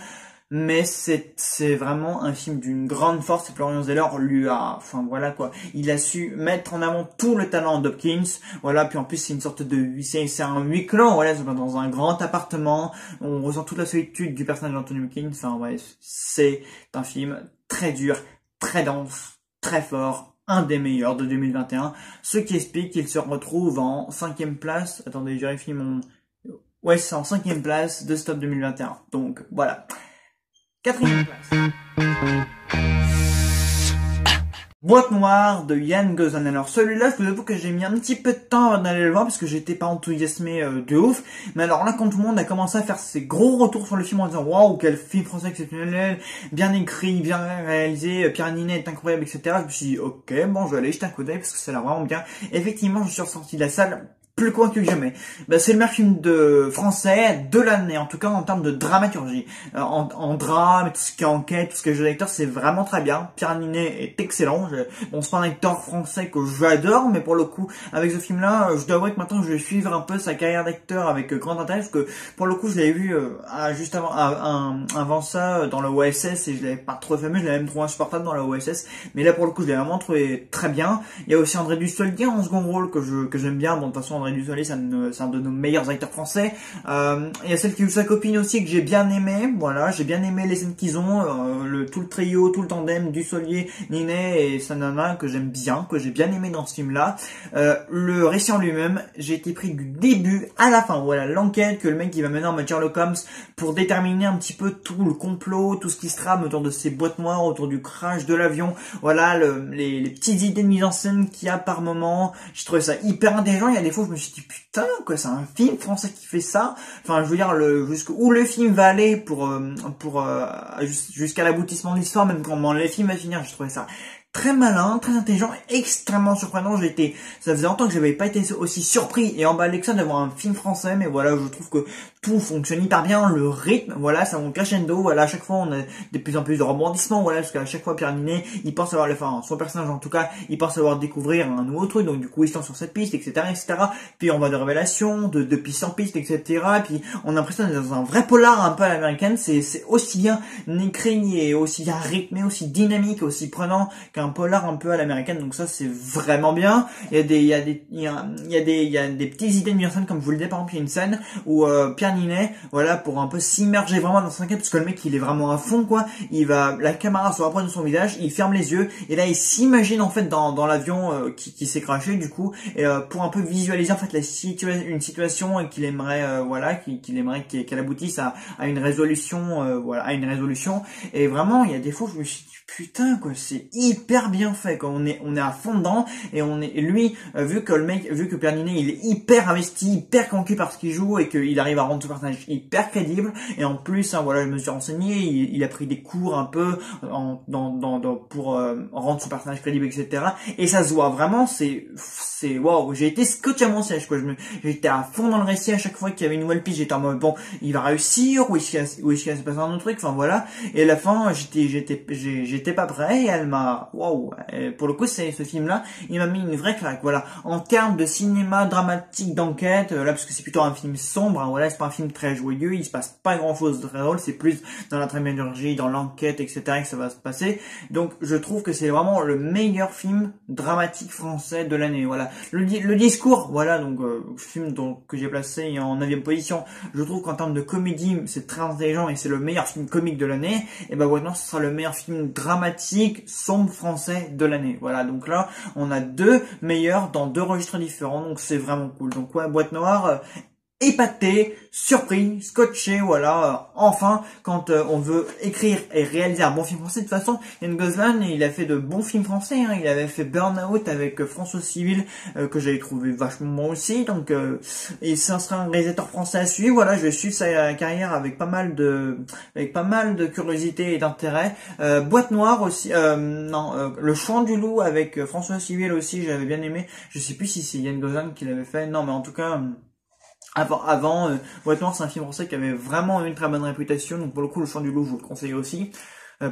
mais c'est vraiment un film d'une grande force, et Florian Zeller lui a, enfin voilà quoi, il a su mettre en avant tout le talent d'Hopkins, voilà, puis en plus c'est une sorte de, c'est un huis clos, voilà, c'est dans un grand appartement, on ressent toute la solitude du personnage d'Anthony Hopkins, enfin ouais, c'est un film très dur, très dense, très fort, un des meilleurs de 2021, ce qui explique qu'il se retrouve en 5e place, attendez, je vérifie mon, ouais, c'est en 5e place de ce top 2021, donc voilà. 4e place. Boîte noire de Yann Gozlan. Alors celui-là, je vous avoue que j'ai mis un petit peu de temps avant d'aller le voir parce que j'étais pas enthousiasmé de ouf. Mais alors là, quand tout le monde a commencé à faire ses gros retours sur le film en disant waouh, quel film français exceptionnel, bien écrit, bien réalisé, Pierre Ninet est incroyable, etc. Je me suis dit ok, bon, je vais aller jeter un coup d'œil parce que ça a l'air vraiment bien. Effectivement, je suis ressorti de la salle plus convaincu que jamais. Bah, c'est le meilleur film de français de l'année, en tout cas en termes de dramaturgie. En drame, tout ce qui est enquête, tout ce qui est jeu d'acteur, c'est vraiment très bien. Pierre Ninet est excellent. Bon, c'est pas un acteur français que j'adore, mais pour le coup, avec ce film-là, je dois avouer que maintenant je vais suivre un peu sa carrière d'acteur avec grand intérêt, parce que pour le coup, je l'avais vu juste avant ça dans le OSS, et je l'avais pas trop fameux, je l'avais même trouvé insupportable dans le OSS, mais là pour le coup, je l'ai vraiment trouvé très bien. Il y a aussi André Dussolier en second rôle que j'aime bien. Bon, de toute façon, André Dussolier, c'est un de nos meilleurs acteurs français. Il y a celle qui joue sa copine aussi que j'ai bien aimé. Voilà, j'ai bien aimé les scènes qu'ils ont, tout le trio, tout le tandem, Dussolier, Ninet et sa nana que j'aime bien, que j'ai bien aimé dans ce film-là. Le récit en lui-même, j'ai été pris du début à la fin. Voilà, l'enquête que le mec il va mener en mode Sherlock Holmes pour déterminer un petit peu tout le complot, tout ce qui se trame autour de ces boîtes noires, autour du crash de l'avion. Voilà, les petites idées de mise en scène qu'il y a par moment. J'ai trouvé ça hyper intelligent. Il y a des fois où je me suis dit putain quoi, c'est un film français qui fait ça. Enfin, je veux dire jusqu'où le film va aller jusqu'à l'aboutissement de l'histoire, même comment le film va finir. J'ai trouvé ça très malin, très intelligent, extrêmement surprenant. Ça faisait longtemps que j'avais pas été aussi surpris et emballé que ça d'avoir un film français, mais voilà, je trouve que tout fonctionne hyper bien, le rythme, voilà, ça monte crescendo, voilà, à chaque fois on a de plus en plus de rebondissements, voilà, parce qu'à chaque fois Pierre Ninet, il pense avoir, enfin, son personnage en tout cas, il pense avoir découvrir un nouveau truc, donc du coup il se lance sur cette piste, etc., etc., puis on va de révélations, de piste en piste, etc., puis on a l'impression d'être dans un vrai polar un peu à l'américaine, c'est aussi bien écrit et aussi bien rythmé, aussi dynamique, aussi prenant qu'un polar un peu à l'américaine, donc ça c'est vraiment bien. Il y a des petites idées de mise en scène, comme je vous le disais, par exemple il y a une scène où Pierre Ninet, voilà, pour un peu s'immerger vraiment dans son enquête, parce que le mec il est vraiment à fond quoi, la caméra se rapproche de son visage, il ferme les yeux, et là il s'imagine en fait dans l'avion qui s'est crashé du coup, et pour un peu visualiser en fait une situation qu'il aimerait voilà, qu'il aimerait qu'elle aboutisse à une résolution, voilà, à une résolution. Et vraiment il y a des fois où je me suis dit putain quoi, c'est hyper bien fait quoi, on est à fond dedans, et lui, vu que Pierre Ninet il est hyper investi, hyper conquis par ce qu'il joue, et qu'il arrive à rendre ce personnage hyper crédible, et en plus hein, voilà, je me suis renseigné, il a pris des cours un peu pour rendre son personnage crédible, etc., et ça se voit vraiment, c'est waouh, j'ai été scotché à mon siège quoi, j'étais à fond dans le récit. À chaque fois qu'il y avait une nouvelle piste, j'étais en mode bon, il va réussir, ou est-ce qu'il va se passer un autre truc, enfin voilà. Et à la fin j'étais pas prêt, et elle m'a waouh, pour le coup ce film là il m'a mis une vraie claque. Voilà, en termes de cinéma dramatique d'enquête, là parce que c'est plutôt un film sombre, hein, voilà, c'est pas un film très joyeux, il se passe pas grand chose de très drôle, c'est plus dans la dramaturgie, dans l'enquête, etc., que ça va se passer. Donc je trouve que c'est vraiment le meilleur film dramatique français de l'année. Voilà, le discours, voilà, donc film que j'ai placé en 9e position, je trouve qu'en termes de comédie c'est très intelligent et c'est le meilleur film comique de l'année. Et ben maintenant ce sera le meilleur film dramatique sombre français de l'année. Voilà, donc là on a deux meilleurs dans deux registres différents, donc c'est vraiment cool. Donc ouais, Boîte Noire, épaté, surpris, scotché, voilà, enfin, quand on veut écrire et réaliser un bon film français. De toute façon, Yann Gozlan, il a fait de bons films français, hein. Il avait fait Burnout avec François Civil, que j'avais trouvé vachement bon aussi, donc, et ça sera un réalisateur français à suivre. Voilà, je vais suivre sa carrière avec pas mal de curiosité et d'intérêt. Boîte Noire aussi, Le Chant du Loup avec François Civil aussi, j'avais bien aimé. Je sais plus si c'est Yann Gozlan qui l'avait fait, non, mais en tout cas, Boîte Noire, c'est un film français qui avait vraiment une très bonne réputation, donc pour le coup, Le Chant du Loup, je vous le conseille aussi.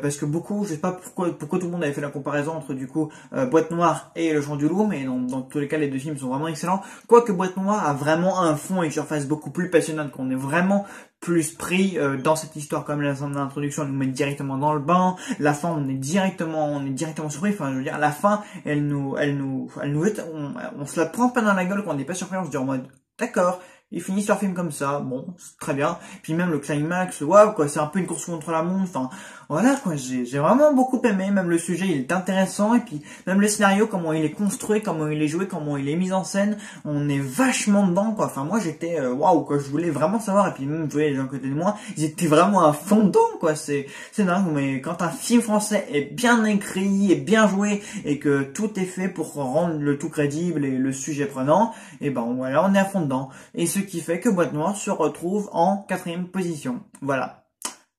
parce que beaucoup, je sais pas pourquoi tout le monde avait fait la comparaison entre du coup Boîte Noire et Le Chant du Loup, mais dans tous les cas les deux films sont vraiment excellents. Quoique Boîte Noire a vraiment un fond et une surface beaucoup plus passionnante, qu'on est vraiment plus pris dans cette histoire. Comme l'introduction elle nous met directement dans le bain, la fin on est directement surpris. Enfin je veux dire la fin on se la prend pas dans la gueule quand on n'est pas surpris, on se dit en mode d'accord, ils finissent leur film comme ça, bon, c'est très bien. Puis même le climax, waouh, quoi, c'est un peu une course contre la montre, enfin, voilà, quoi, j'ai vraiment beaucoup aimé, même le sujet, il est intéressant, et puis même le scénario, comment il est construit, comment il est joué, comment il est mis en scène, on est vachement dedans, quoi. Enfin, moi, j'étais, waouh, quoi, je voulais vraiment savoir, et puis même, je voyais les gens à côté de moi, ils étaient vraiment à fond dedans, quoi, c'est dingue, mais quand un film français est bien écrit, et bien joué, et que tout est fait pour rendre le tout crédible et le sujet prenant, et ben, voilà, on est à fond dedans. Et ce qui fait que Boîte Noire se retrouve en 4e position. Voilà.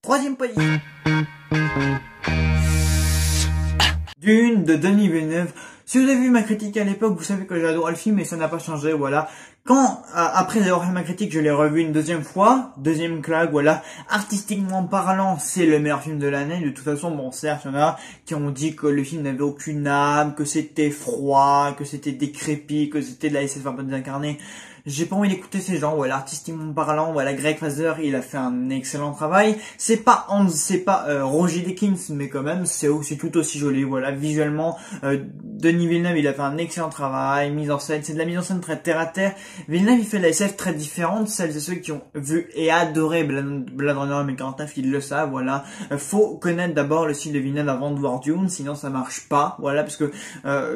3e position. Dune de Denis Villeneuve. Si vous avez vu ma critique à l'époque, vous savez que j'adore le film et ça n'a pas changé, voilà. Quand, après avoir fait ma critique, je l'ai revu une deuxième fois, deuxième claque, voilà. Artistiquement parlant, c'est le meilleur film de l'année. De toute façon, bon, certes, il y en a qui ont dit que le film n'avait aucune âme, que c'était froid, que c'était décrépit, que c'était de la SF un peu désincarnée. J'ai pas envie d'écouter ces gens, voilà, artistiquement parlant, voilà, Greg Fraser, il a fait un excellent travail. C'est pas Roger Deakins, mais quand même, c'est aussi tout aussi joli, voilà, visuellement, Denis Villeneuve, il a fait un excellent travail, mise en scène, c'est de la mise en scène très terre à terre. Villeneuve, il fait de la SF très différente, celles et ceux qui ont vu et adoré Blade Runner 2049, ils le savent, voilà. Faut connaître d'abord le style de Villeneuve avant de voir Dune, sinon ça marche pas, voilà, parce que,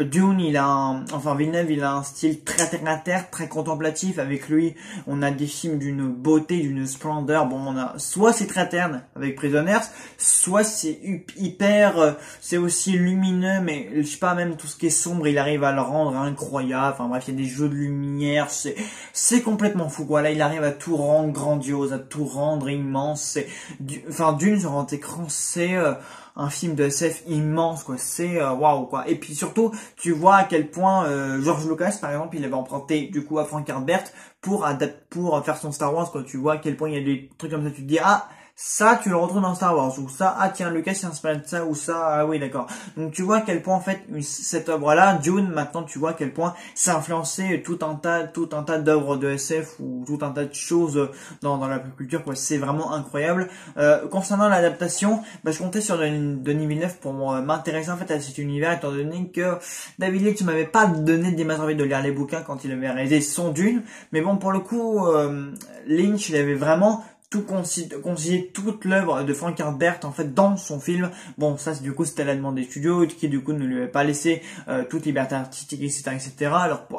Dune, Villeneuve, il a un style très terre à terre, très contemplatif. Avec lui, on a des films d'une beauté, d'une splendeur. Bon, on a soit c'est très terne avec Prisoners, soit c'est hyper, c'est aussi lumineux, mais je sais pas, même tout ce qui est sombre, il arrive à le rendre incroyable. Enfin bref, il y a des jeux de lumière, c'est complètement fou. Voilà, il arrive à tout rendre grandiose, à tout rendre immense. Dune sur grand écran, c'est un film de SF immense, quoi. C'est waouh, quoi. Et puis surtout, tu vois à quel point George Lucas, par exemple, il avait emprunté du coup à Frank Herbert pour faire son Star Wars, quoi. Tu vois à quel point il y a des trucs comme ça. Tu te dis ça, tu le retrouves dans Star Wars, ou ça, tiens, Lucas s'est inspiré de ça, ou ça, ah oui, d'accord. Donc tu vois à quel point, en fait, cette œuvre-là, Dune, maintenant, tu vois à quel point ça a influencé tout un tas d'œuvres de SF, ou tout un tas de choses dans la pop culture, quoi. C'est vraiment incroyable. Concernant l'adaptation, je comptais sur Denis Villeneuve pour m'intéresser, en fait, à cet univers, étant donné que David Leitch m'avait pas donné des masses envie de lire les bouquins quand il avait réalisé son Dune. Mais bon, pour le coup, Lynch, il avait vraiment tout concilier toute l'œuvre de Frank Herbert en fait dans son film. Bon, ça du coup c'était la demande des studios qui du coup ne lui avait pas laissé toute liberté artistique, etc.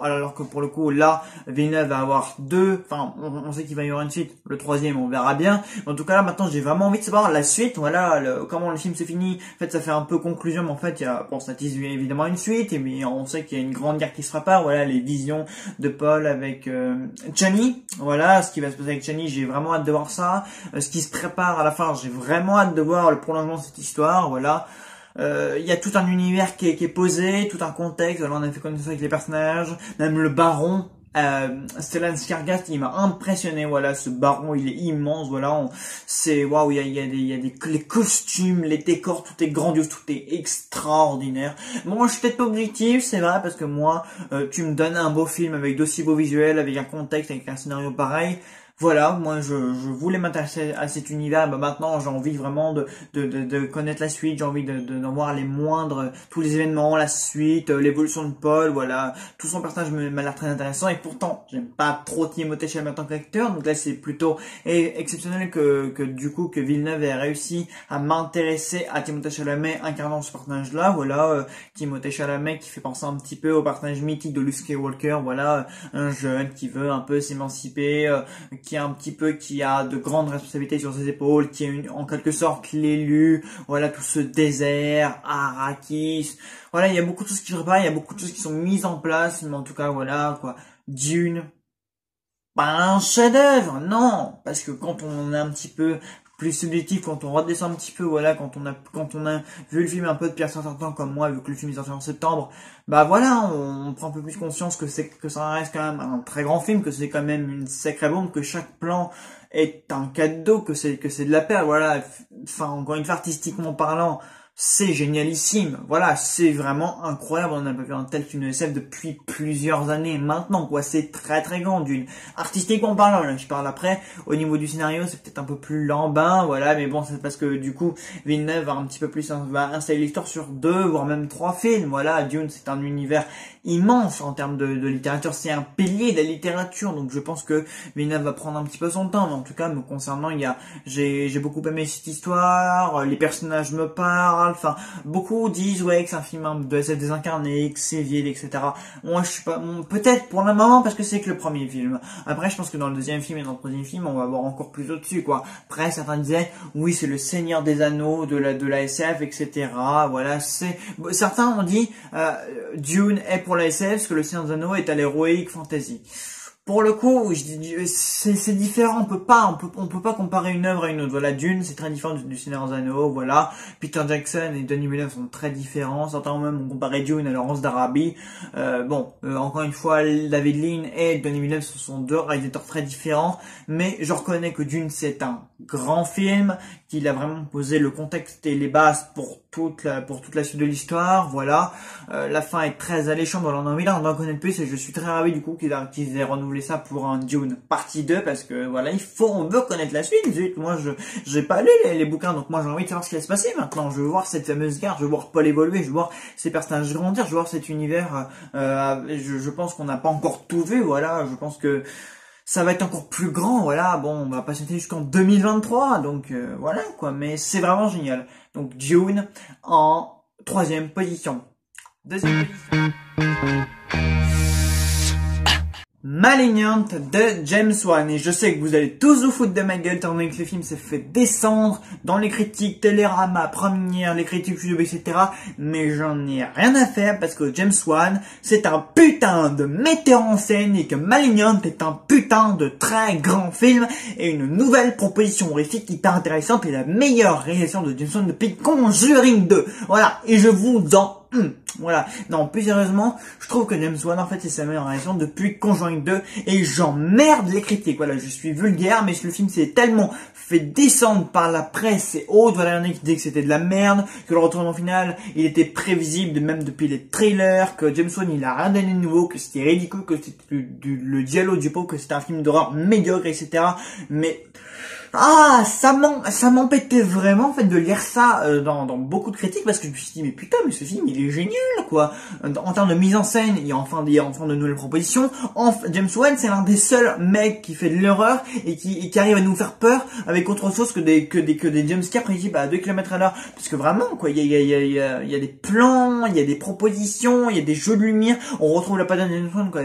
Alors que pour le coup là, Villeneuve va avoir on sait qu'il va y avoir une suite, le troisième on verra bien. En tout cas là maintenant j'ai vraiment envie de savoir la suite, voilà, comment le film se finit. En fait ça fait un peu conclusion, mais en fait ça tease évidemment une suite, mais on sait qu'il y a une grande guerre qui se prépare, voilà, les visions de Paul avec Chani, voilà, ce qui va se passer avec Chani, j'ai vraiment hâte de voir ça. Ce qui se prépare à la fin, j'ai vraiment hâte de voir le prolongement de cette histoire, voilà. Il y a tout un univers qui est posé, tout un contexte, alors on a fait connaissance avec les personnages, même le baron, Stellan Skarsgård, il m'a impressionné, voilà, ce baron, il est immense, voilà, waouh, il y a les costumes, les décors, tout est grandiose, tout est extraordinaire. Bon, moi, je suis peut-être pas objectif, c'est vrai, parce que moi, tu me donnes un beau film avec d'aussi beaux visuels, avec un contexte, avec un scénario pareil. Voilà, moi je voulais m'intéresser à cet univers, maintenant j'ai envie vraiment de connaître la suite, j'ai envie d'en voir tous les événements, la suite, l'évolution de Paul, voilà, tout son personnage m'a l'air très intéressant, et pourtant j'aime pas trop Timothée Chalamet en tant qu'acteur, donc là c'est plutôt exceptionnel que Villeneuve ait réussi à m'intéresser à Timothée Chalamet incarnant ce personnage-là, voilà, Timothée Chalamet qui fait penser un petit peu au personnage mythique de Luke Skywalker, voilà, un jeune qui veut un peu s'émanciper, qui a de grandes responsabilités sur ses épaules, qui est en quelque sorte l'élu, voilà, tout ce désert, Arrakis, voilà, il y a beaucoup de choses qui se préparent, il y a beaucoup de choses qui sont mises en place, mais en tout cas, voilà, quoi, Dune, pas un chef-d'œuvre, non, parce que quand on est un petit peu plus subjectif quand on redescend un petit peu, voilà, quand on a vu le film un peu depuis un certain temps comme moi, vu que le film est sorti en septembre, bah voilà, on prend un peu plus conscience que ça reste quand même un très grand film, que c'est quand même une sacrée bombe, que chaque plan est un cadeau, que c'est de la perle, voilà. Enfin, encore une fois, artistiquement parlant, c'est génialissime. Voilà, c'est vraiment incroyable. On n'a pas vu un tel film de SF depuis plusieurs années maintenant, quoi. C'est très très grand d'une artistiquement parlant. Là, je parle après. Au niveau du scénario, c'est peut-être un peu plus lambin, voilà. Mais bon, c'est parce que du coup, Villeneuve va un petit peu plus va installer l'histoire sur 2, voire même 3 films. Voilà, Dune, c'est un univers immense en termes de littérature. C'est un pilier de la littérature. Donc, je pense que Villeneuve va prendre un petit peu son temps. Mais en tout cas, me concernant, j'ai beaucoup aimé cette histoire. Les personnages me parlent. Enfin, beaucoup disent ouais que c'est un film de SF désincarné, que c'est vieille, etc. Moi, je suis pas, peut-être pour le moment parce que c'est que le premier film. Après, je pense que dans le deuxième film et dans le troisième film, on va voir encore plus au-dessus, quoi. Après, certains disaient oui, c'est le Seigneur des Anneaux de la SF, etc. Voilà, certains ont dit Dune est pour la SF, parce que le Seigneur des Anneaux est à l'héroïque fantasy. Pour le coup, c'est différent. On peut pas comparer une œuvre à une autre. Voilà, Dune, c'est très différent du Seigneur des Anneaux. Voilà, Peter Jackson et Denis Villeneuve sont très différents. Certains même ont comparé Dune à Lawrence d'Arabie. Encore une fois, David Lean et Denis Villeneuve, ce sont deux réalisateurs très différents. Mais je reconnais que Dune, c'est un grand film, qu'il a vraiment posé le contexte et les bases pour toute la suite de l'histoire. Voilà, la fin est très alléchante. Voilà, on a envie d'en connaître plus et je suis très ravi du coup qu'ils aient renouvelé ça pour un Dune partie 2 parce que voilà, on veut connaître la suite. Moi, j'ai pas lu les bouquins, donc moi j'ai envie de savoir ce qui va se passer maintenant. Je veux voir cette fameuse guerre, je veux voir Paul évoluer, je veux voir ces personnages grandir, je veux voir cet univers. Je pense qu'on n'a pas encore tout vu. Voilà, je pense que ça va être encore plus grand, voilà, bon, on va patienter jusqu'en 2023, donc voilà, quoi, mais c'est vraiment génial. Donc Dune en 3e position. 2e position. Malignant de James Wan. Et je sais que vous allez tous vous foutre de ma gueule, étant donné que le film s'est fait descendre dans les critiques Télérama, Première, les critiques YouTube, etc. Mais j'en ai rien à faire parce que James Wan, c'est un putain de metteur en scène et que Malignant est un putain de très grand film et une nouvelle proposition horrifique hyper intéressante et la meilleure réalisation de James Wan depuis Conjuring 2. Voilà. Et je vous en voilà. Non, plus sérieusement, je trouve que James Wan, en fait, c'est sa meilleure réalisation depuis Conjuring 2 et j'emmerde les critiques. Voilà, je suis vulgaire, mais le film s'est tellement fait descendre par la presse et autres. Voilà, il y en a qui disaient que c'était de la merde, que le retournement final, il était prévisible même depuis les trailers, que James Wan, il a rien donné de nouveau, que c'était ridicule, que c'était le dialogue du pauvre, que c'était un film d'horreur médiocre, etc. Mais ça m'embêtait vraiment en fait de lire ça dans beaucoup de critiques parce que je me suis dit mais putain mais ce film il est génial quoi. En termes de mise en scène il y a enfin de nouvelles propositions. James Wan c'est l'un des seuls mecs qui fait de l'horreur et qui arrive à nous faire peur avec autre chose que des jumpscares prévisibles à 2 km à l'heure parce que vraiment quoi il y a des plans, il y a des propositions, il y a des jeux de lumière, on retrouve la patte de James Wan quoi,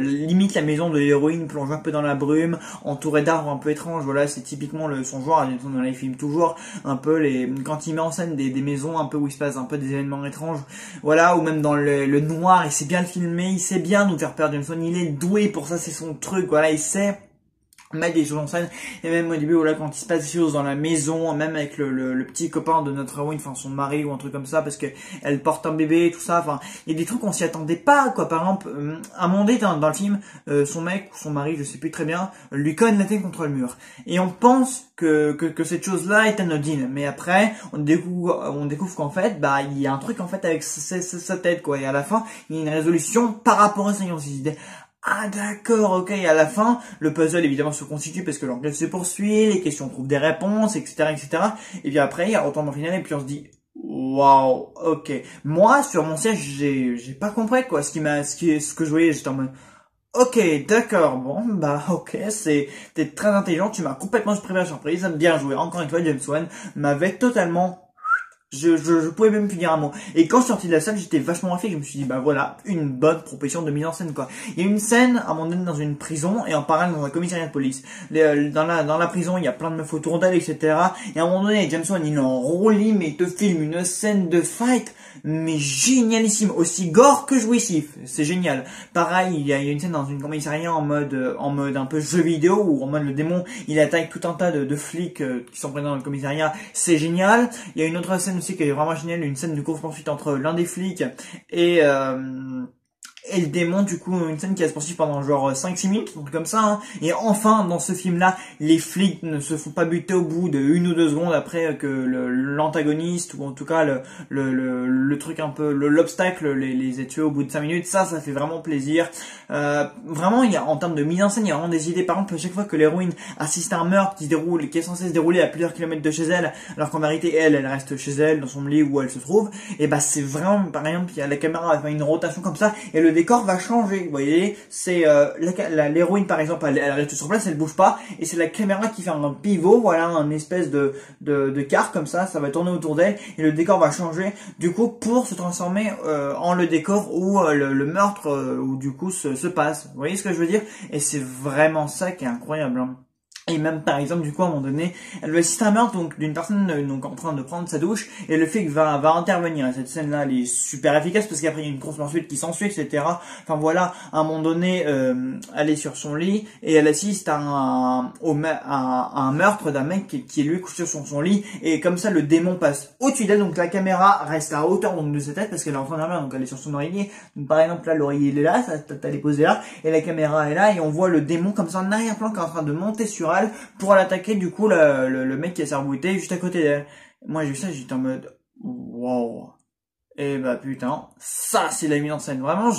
limite la maison de l'héroïne plongée un peu dans la brume, entourée d'arbres un peu étranges. Voilà, c'est typiquement son genre dans les films toujours un peu quand il met en scène des maisons un peu où il se passe un peu des événements étranges, voilà, ou même dans le noir, il sait bien le filmer, il sait bien nous faire peur. James Wan, il est doué pour ça, c'est son truc, voilà, il sait mettre des choses en scène. Et même au début, voilà, quand il se passe des choses dans la maison, même avec le petit copain de notre héroïne, enfin son mari ou un truc comme ça, parce que elle porte un bébé, tout ça, enfin, il y a des trucs qu'on s'y attendait pas, quoi. Par exemple, à un moment donné, dans le film, son mec ou son mari, je sais plus très bien, lui cogne la tête contre le mur. Et on pense que cette chose-là est anodine. Mais après, on découvre qu'en fait, bah, il y a un truc, en fait, avec sa tête, quoi. Et à la fin, il y a une résolution par rapport à ses idées. Ah d'accord, ok, et à la fin, le puzzle évidemment se constitue parce que l'enquête se poursuit, les questions trouvent des réponses, etc., etc. Et puis après, il y a le retournement final et puis on se dit, waouh, ok. Moi, sur mon siège, j'ai pas compris quoi, ce que je voyais, j'étais en mode, ok, d'accord, bon, bah ok, t'es très intelligent, tu m'as complètement surpris par la surprise, bien joué. Encore une fois, James Wan m'avait totalement Je pouvais même plus dire un mot. Et quand je suis sorti de la salle, j'étais vachement ravi. Je me suis dit, bah voilà, une bonne proposition de mise en scène, quoi. Il y a une scène, à un moment donné, dans une prison, et en parallèle dans un commissariat de police. Dans la prison, il y a plein de meufs autour d'elle, etc. Et à un moment donné, James Wan, il enroule, mais il te filme une scène de fight, mais génialissime. Aussi gore que jouissif. C'est génial. Pareil, il y a une scène dans une commissariat en mode un peu jeu vidéo, où en mode le démon, il attaque tout un tas de flics qui sont présents dans le commissariat. C'est génial. Il y a une autre scène aussi qui est vraiment géniale, une scène de course-poursuite entre l'un des flics et le démon, du coup, une scène qui va se poursuivre pendant genre 5-6 minutes, un truc comme ça, hein. Et enfin, dans ce film-là, les flics ne se font pas buter au bout de 1 ou 2 secondes après que l'antagoniste, ou en tout cas le truc un peu, l'obstacle les ait tués au bout de 5 minutes. Ça fait vraiment plaisir. Vraiment, il y a, en termes de mise en scène, il y a vraiment des idées. Par exemple, à chaque fois que l'héroïne assiste à un meurtre qui est censé se dérouler à plusieurs kilomètres de chez elle, alors qu'en vérité, elle reste chez elle, dans son lit où elle se trouve, et bah, c'est vraiment, par exemple, il y a la caméra fait une rotation comme ça, et le décor va changer, vous voyez, c'est l'héroïne par exemple, elle reste sur place, elle bouge pas, et c'est la caméra qui fait un pivot, voilà, un espèce de quart comme ça va tourner autour d'elle, et le décor va changer, du coup, pour se transformer en le décor où le meurtre, où du coup se passe, vous voyez ce que je veux dire, et c'est vraiment ça qui est incroyable, hein. Et même par exemple du coup à un moment donné, elle va assister à un meurtre donc d'une personne donc en train de prendre sa douche et le flic va intervenir. Et cette scène là elle est super efficace parce qu'après il y a une course poursuite qui s'ensuit, etc. Enfin voilà, à un moment donné elle est sur son lit et elle assiste à un meurtre d'un mec qui est lui couché sur son lit et comme ça le démon passe au-dessus d'elle, donc la caméra reste à hauteur donc de sa tête parce qu'elle est en train de dormir, donc elle est sur son oreiller. Donc par exemple là l'oreiller il est là, elle est posée là et la caméra est là et on voit le démon comme ça en arrière-plan qui est en train de monter sur elle pour l'attaquer du coup le mec qui a serre-bouté juste à côté d'elle. Moi j'ai vu ça, j'étais en mode wow. Et bah putain, ça c'est la mise en scène. Vraiment,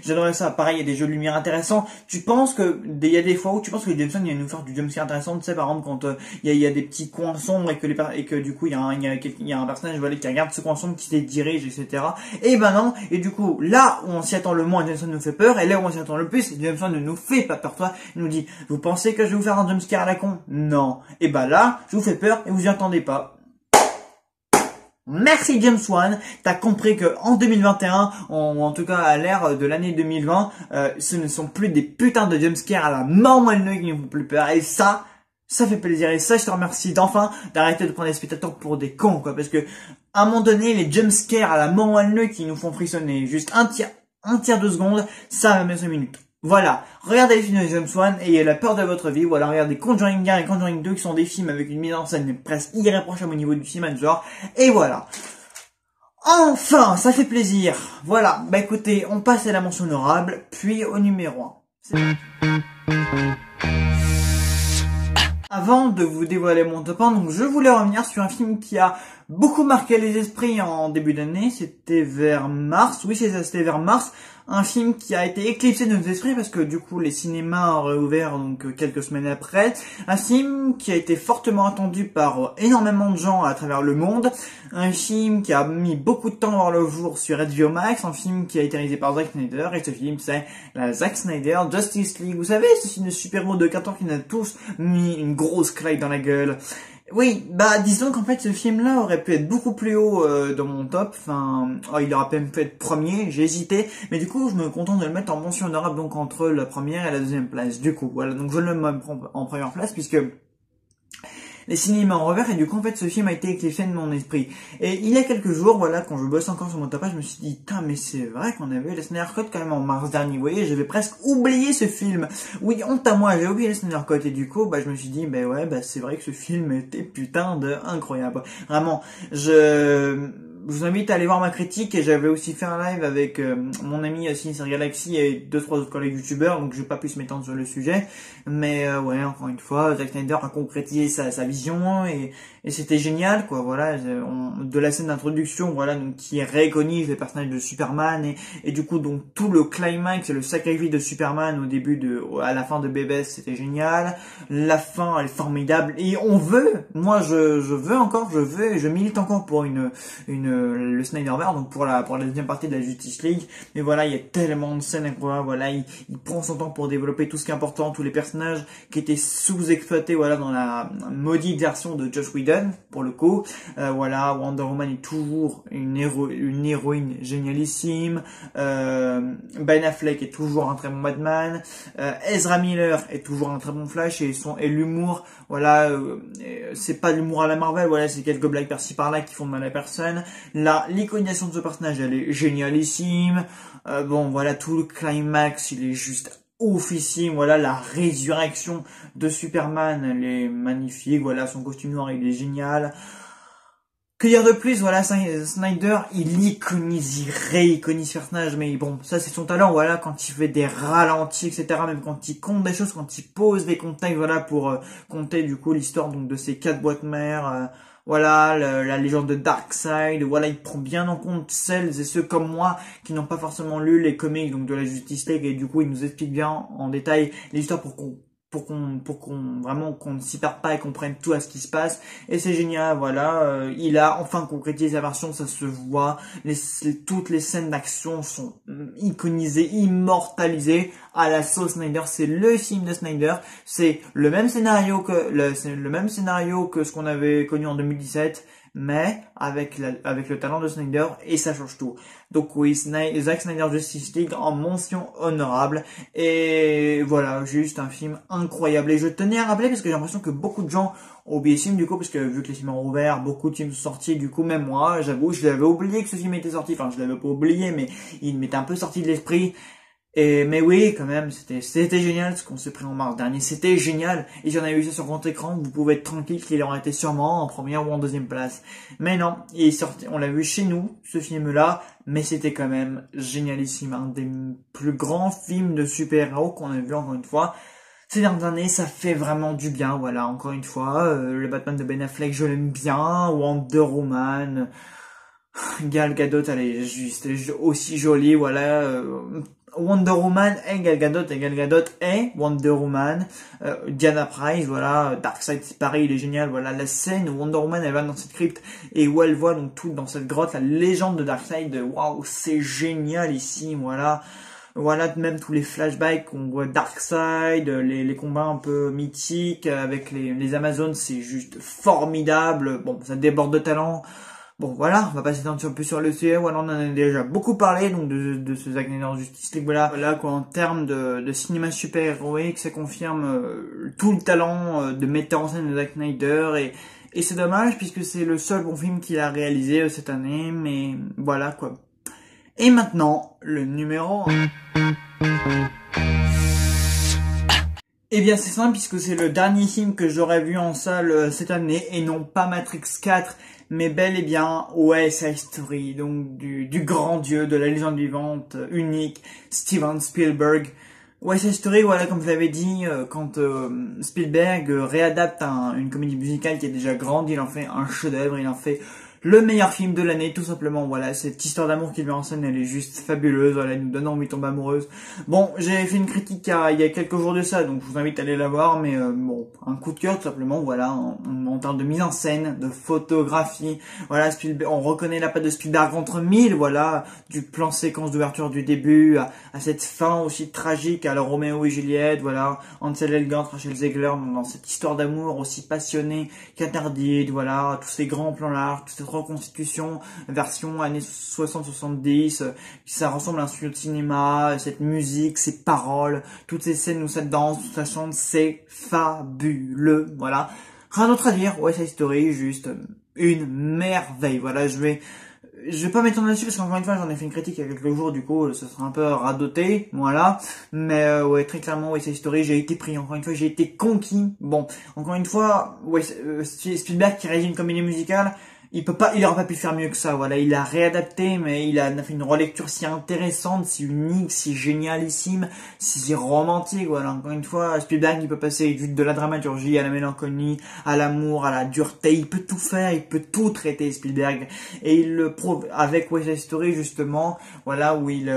j'adorais ça. Pareil, il y a des jeux de lumière intéressants. Tu penses que il y a des fois où tu penses que Jameson il va nous faire du jumpscare intéressant, tu sais par exemple quand il y a des petits coins sombres et que du coup il y a un personnage voilà qui regarde ce coin sombre qui se dirige, etc. Et ben non, et du coup là où on s'y attend le moins, Jameson nous fait peur, et là où on s'y attend le plus, Jameson ne nous fait pas peur. Toi, il nous dit vous pensez que je vais vous faire un jumpscare à la con? Non. Et ben là, je vous fais peur et vous y attendez pas. Merci James Wan, t'as compris que en 2021, ou en tout cas à l'ère de l'année 2020, ce ne sont plus des putains de jumpscares à la mort moelle qui nous font plus peur. Et ça fait plaisir. Et ça, je te remercie d'enfin d'arrêter de prendre les spectateurs pour des cons, quoi. Parce que à un moment donné, les jumpscares à la mort moelle qui nous font frissonner juste un tiers de seconde, ça va mettre 5 minutes. Voilà, regardez les films de James Wan et ayez la peur de votre vie, ou alors regardez Conjuring 1 et Conjuring 2 qui sont des films avec une mise en scène presque irréprochable au niveau du cinéma de genre, et voilà. Enfin, ça fait plaisir. Voilà, bah écoutez, on passe à la mention honorable, puis au numéro 1. Avant de vous dévoiler mon top 1, donc je voulais revenir sur un film qui a beaucoup marqué les esprits en début d'année, c'était vers mars, oui c'est ça, c'était vers mars, un film qui a été éclipsé de nos esprits parce que du coup les cinémas auraient ouvert donc quelques semaines après, un film qui a été fortement attendu par énormément de gens à travers le monde, un film qui a mis beaucoup de temps à voir le jour sur HBO Max, un film qui a été réalisé par Zack Snyder, et ce film c'est la Zack Snyder Justice League, vous savez, ce film de super-héros de 14 qui nous a tous mis une grosse claque dans la gueule. Oui, bah disons qu'en fait ce film-là aurait pu être beaucoup plus haut dans mon top, enfin il aurait même pu être premier, j'ai hésité, mais du coup je me contente de le mettre en mention honorable donc entre la première et la deuxième place, du coup voilà, donc je le mets en première place puisque les cinémas en revers et du coup en fait ce film a été éclipsé de mon esprit. Et il y a quelques jours, voilà, quand je bosse encore sur mon top 1, je me suis dit, putain mais c'est vrai qu'on avait eu le Snyder Cut quand même en mars dernier, vous voyez, j'avais presque oublié ce film. Oui, honte à moi, j'ai oublié le Snyder Cut et du coup, bah je me suis dit, bah ouais, bah c'est vrai que ce film était putain de incroyable. Vraiment, je vous invite à aller voir ma critique et j'avais aussi fait un live avec mon ami Sinister Galaxy et 2-3 autres collègues youtubeurs, donc je vais pas plus m'étendre sur le sujet, mais ouais, encore une fois, Zack Snyder a concrétisé sa vision et c'était génial, quoi, voilà, de la scène d'introduction, voilà, donc qui réiconise les personnages de Superman et du coup donc tout le climax, le sacrifice de Superman au début à la fin de BBS, c'était génial, la fin elle est formidable et on veut, moi je veux encore, je milite encore pour une le Snyderverse, donc pour la deuxième partie de la Justice League. Mais voilà, il y a tellement de scènes incroyables, voilà, il prend son temps pour développer tout ce qui est important, tous les personnages qui étaient sous-exploités, voilà, dans la maudite version de Joss Whedon, pour le coup. Voilà, Wonder Woman est toujours une héroïne génialissime. Ben Affleck est toujours un très bon Batman. Ezra Miller est toujours un très bon Flash, et l'humour, voilà, c'est pas de l'humour à la Marvel, voilà, c'est quelques blagues par-ci par-là qui font de mal à personne. L'iconisation de ce personnage, elle est génialissime. Bon, voilà, tout le climax, il est juste oufissime. Voilà, la résurrection de Superman, elle est magnifique. Voilà, son costume noir, il est génial. Que dire de plus, voilà, Snyder, il réiconise ce personnage, mais bon, ça c'est son talent, voilà, quand il fait des ralentis, etc., même quand il compte des choses, quand il pose des contextes, voilà, pour compter, du coup, l'histoire, donc, de ces 4 boîtes mères, voilà, la légende de Darkseid, voilà, il prend bien en compte celles et ceux comme moi, qui n'ont pas forcément lu les comics, donc, de la Justice League, et du coup, il nous explique bien, en détail, l'histoire pour qu'on vraiment qu'on ne s'y perde pas et qu'on prenne tout à ce qui se passe, et c'est génial. Voilà, il a enfin concrétisé sa version, ça se voit, toutes les scènes d'action sont iconisées, immortalisées à la sauce Snyder. C'est le film de Snyder, c'est le même scénario que ce qu'on avait connu en 2017, mais avec le talent de Snyder, et ça change tout. Donc oui, Zack Snyder Justice League en mention honorable, et voilà, juste un film incroyable. Et je tenais à rappeler, parce que j'ai l'impression que beaucoup de gens ont oublié ce film, du coup, parce que vu que les films ont rouvert, beaucoup de films sont sortis, du coup, même moi, j'avoue, je l'avais oublié que ce film était sorti, enfin, je l'avais pas oublié, mais il m'était un peu sorti de l'esprit. Mais oui, quand même, c'était génial ce qu'on s'est pris en mars dernier. C'était génial. Et si on avait eu ça sur grand écran, vous pouvez être tranquille qu'il aurait été sûrement en première ou en deuxième place. Mais non, il est sorti, on l'a vu chez nous, ce film-là, mais c'était quand même génialissime. Un des plus grands films de super-héros qu'on a vu, encore une fois. Ces dernières années, ça fait vraiment du bien, voilà, encore une fois. Le Batman de Ben Affleck, je l'aime bien. Wonder Woman, Gal Gadot, elle est juste aussi jolie, voilà. Wonder Woman et Gal Gadot, et Wonder Woman. Diana Price, voilà. Darkseid, c'est pareil, il est génial, voilà. La scène où Wonder Woman, elle va dans cette crypte et où elle voit donc tout dans cette grotte, la légende de Darkseid, waouh, c'est génial ici, voilà. Voilà, même tous les flashbacks qu'on voit Darkseid, les combats un peu mythiques avec les Amazones, c'est juste formidable. Bon, ça déborde de talent. Bon, voilà, on va pas s'étendre plus sur le sujet. Voilà, on en a déjà beaucoup parlé, donc, de ce Zack Snyder Justice League. Voilà, quoi, en termes de cinéma super-héroïque, ça confirme tout le talent de metteur en scène de Zack Snyder, et c'est dommage, puisque c'est le seul bon film qu'il a réalisé cette année, mais voilà, quoi. Et maintenant, le numéro 1. Eh bien, c'est simple, puisque c'est le dernier film que j'aurais vu en salle cette année, et non pas Matrix 4, mais bel et bien West Side Story, donc du grand dieu, de la légende vivante, unique, Steven Spielberg. West Side Story, voilà, comme je l'avais dit, quand Spielberg réadapte une comédie musicale qui est déjà grande, il en fait un chef-d'œuvre, il en fait le meilleur film de l'année, tout simplement. Voilà, cette histoire d'amour qu'il met en scène, elle est juste fabuleuse. Voilà, elle nous donne envie de tomber amoureuse. Bon, j'ai fait une critique il y a quelques jours de ça, donc je vous invite à aller la voir. Mais bon, un coup de cœur, tout simplement. Voilà, en termes de mise en scène, de photographie. Voilà, Spielberg, on reconnaît la patte de Spielberg entre mille. Voilà, du plan séquence d'ouverture du début à cette fin aussi tragique, à la Roméo et Juliette. Voilà, Ansel Elgort, Rachel Zegler, dans cette histoire d'amour aussi passionnée qu'interdite. Voilà, tous ces grands plans larges, toutes ces reconstitution, version années 60-70, ça ressemble à un studio de cinéma, cette musique, ces paroles, toutes ces scènes où ça danse, où ça chante, c'est fabuleux, voilà. Rien d'autre à dire, West Side Story, juste une merveille, voilà, je vais pas m'étendre là-dessus parce qu'encore une fois j'en ai fait une critique il y a quelques jours, du coup ça sera un peu radoté, voilà, mais ouais, très clairement West Side Story, j'ai été pris, encore une fois j'ai été conquis. Bon, encore une fois, Spielberg qui réalise une comédie musicale, il aurait pas pu faire mieux que ça, voilà, il a réadapté, mais il a fait une relecture si intéressante, si unique, si génialissime, si romantique, voilà, encore une fois, Spielberg, il peut passer de la dramaturgie à la mélancolie, à l'amour, à la dureté, il peut tout faire, il peut tout traiter, Spielberg, et il le prouve avec West Side Story, justement, voilà, où il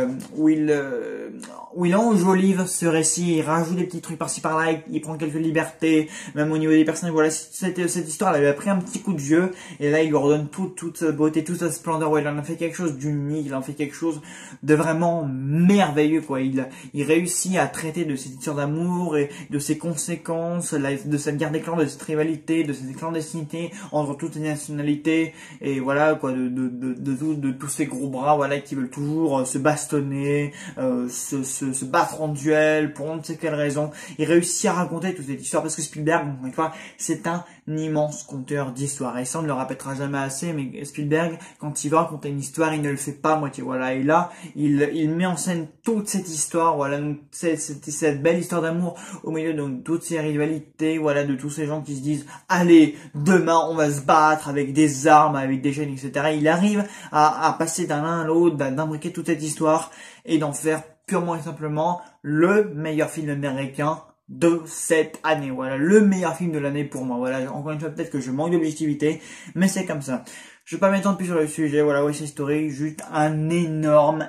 enjolive ce récit, il rajoute des petits trucs par-ci par-là, il prend quelques libertés, même au niveau des personnages, voilà, cette histoire, elle avait pris un petit coup de vieux, et là, il lui redonne toute sa beauté, toute sa splendeur. Ouais, il en a fait quelque chose d'unique, il en fait quelque chose de vraiment merveilleux, quoi. Il réussit à traiter de cette histoire d'amour et de ses conséquences, de cette guerre des clans, de cette rivalité, de cette clandestinité entre toutes les nationalités, et voilà, quoi, de tous ces gros bras, voilà, qui veulent toujours se bastonner, se battre en duel, pour on ne sait quelle raison. Il réussit à raconter toute cette histoire, parce que Spielberg, encore une fois, c'est un immense conteur d'histoire. Et ça, on ne le répétera jamais assez, mais Spielberg, quand il veut raconter une histoire, il ne le fait pas à moitié, voilà. Et là, il met en scène toute cette histoire, voilà, donc cette belle histoire d'amour au milieu de toutes ces rivalités, voilà, de tous ces gens qui se disent, allez, demain, on va se battre avec des armes, avec des chaînes, etc. Il arrive à passer d'un l'un à l'autre, d'imbriquer toute cette histoire et d'en faire purement et simplement le meilleur film américain de cette année. Voilà, le meilleur film de l'année pour moi. Voilà, encore une fois, peut-être que je manque d'objectivité, mais c'est comme ça. Je vais pas m'étendre plus sur le sujet. Voilà, West Side Story, juste un énorme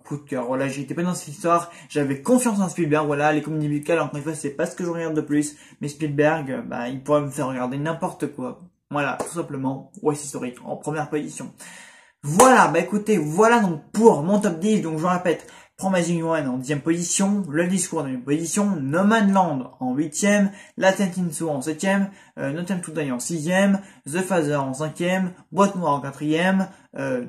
coup de cœur. Voilà, j'étais pas dans cette histoire, j'avais confiance en Spielberg. Voilà, les comédies musicales, encore une fois, c'est pas ce que je regarde de plus, mais Spielberg, il pourrait me faire regarder n'importe quoi. Voilà, tout simplement, West Side Story en première position. Voilà, écoutez, voilà donc pour mon top 10. Donc je répète, Promising One en 10e position, Le Discours en 9e position, No Man's Land en 8e, La Tête Inso en 7e, No Time to Die en 6e, The Father en 5e, Boîte Noire en 4e,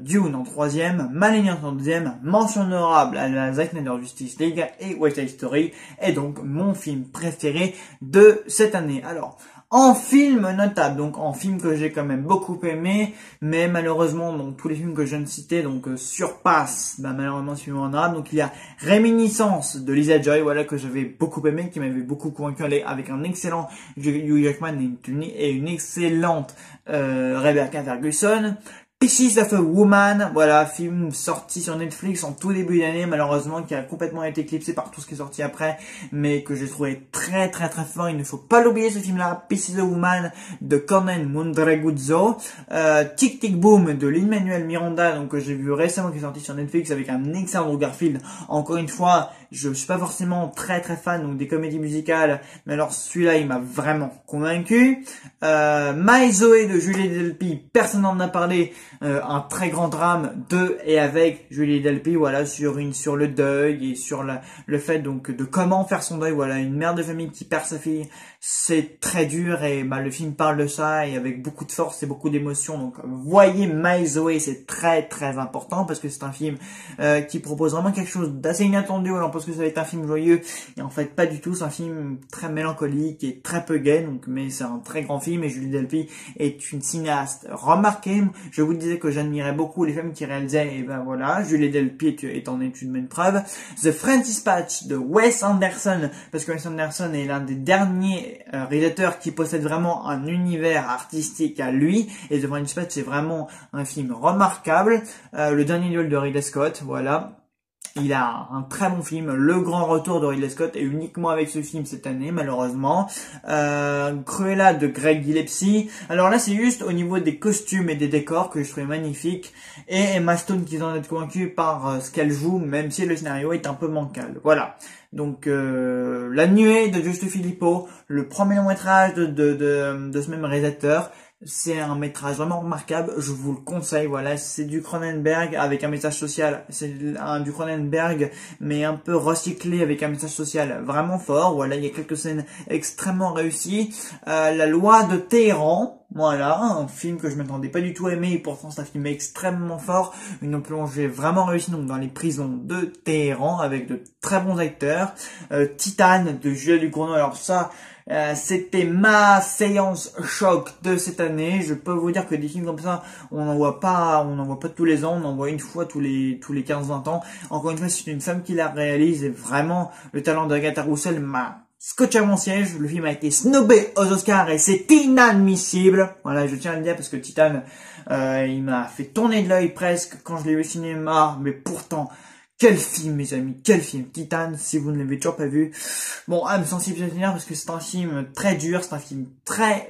Dune en 3e, Malignant en 2e, mention honorable à la Zack Snyder Justice League et West Side Story est donc mon film préféré de cette année. Alors, en film notable, donc en film que j'ai quand même beaucoup aimé, mais malheureusement donc tous les films que je viens de citer donc surpassent malheureusement ce film honorable. Donc il y a Réminiscence de Lisa Joy, voilà, que j'avais beaucoup aimé, qui m'avait beaucoup convaincu, avec un excellent Hugh Jackman et une excellente Rebecca Ferguson. Pieces of a Woman, voilà, film sorti sur Netflix en tout début d'année, malheureusement, qui a complètement été éclipsé par tout ce qui est sorti après, mais que j'ai trouvé très fort. Il ne faut pas l'oublier, ce film-là, Pieces of a Woman de Cornel Mondraguzzo, Tic Tic Boom de Lin-Manuel Miranda, donc que j'ai vu récemment, qui est sorti sur Netflix avec un excellent Andrew Garfield. Encore une fois, je suis pas forcément très fan donc des comédies musicales, mais alors celui-là, il m'a vraiment convaincu. My Zoé de Julie Delpy, personne n'en a parlé. Un très grand drame de et avec Julie Delpy, voilà, sur le deuil et sur le fait donc de comment faire son deuil. Voilà, une mère de famille qui perd sa fille, c'est très dur, et le film parle de ça, et avec beaucoup de force et beaucoup d'émotion. Donc voyez My Zoé, c'est très important, parce que c'est un film qui propose vraiment quelque chose d'assez inattendu. On pense que ça va être un film joyeux, et en fait pas du tout. C'est un film très mélancolique et très peu gay, donc, mais c'est un très grand film, et Julie Delpy est une cinéaste remarquée. Je vous disais que j'admirais beaucoup les films qu'il réalisait, et voilà, Julie Delpy en est une bonne preuve. The French Dispatch de Wes Anderson, parce que Wes Anderson est l'un des derniers réalisateurs qui possède vraiment un univers artistique à lui, et The French Dispatch c'est vraiment un film remarquable. Le dernier duel de Ridley Scott, voilà. Il a un très bon film, le grand retour de Ridley Scott, et uniquement avec ce film cette année, malheureusement. Cruella de Greg Gillespie. Alors là, c'est juste au niveau des costumes et des décors que je trouvais magnifiques. Et Emma Stone qui en est convaincue par ce qu'elle joue, même si le scénario est un peu bancal. Voilà. Donc, La Nuée de Giusto Filippo, le premier long métrage de ce même réalisateur. C'est un métrage vraiment remarquable, je vous le conseille. Voilà, c'est du Cronenberg avec un message social. C'est du Cronenberg, mais un peu recyclé avec un message social vraiment fort. Voilà, il y a quelques scènes extrêmement réussies. La Loi de Téhéran, voilà, un film que je m'attendais pas du tout à aimer, et pourtant c'est un film extrêmement fort. Une plongée vraiment réussie donc dans les prisons de Téhéran avec de très bons acteurs. Titane de Julia Ducournau, alors ça, c'était ma séance choc de cette année. Je peux vous dire que des films comme ça, on n'en voit pas tous les ans, on en voit une fois tous les 15-20 ans. Encore une fois, c'est une femme qui la réalise, et vraiment, le talent d'Agatha Roussel m'a scotché à mon siège. Le film a été snobé aux Oscars, et c'est inadmissible. Voilà, je tiens à le dire, parce que Titane, il m'a fait tourner de l'œil presque quand je l'ai vu au cinéma, mais pourtant, quel film, mes amis, quel film. Titane, si vous ne l'avez toujours pas vu. Bon, âme sensible, parce que c'est un film très dur, c'est un film très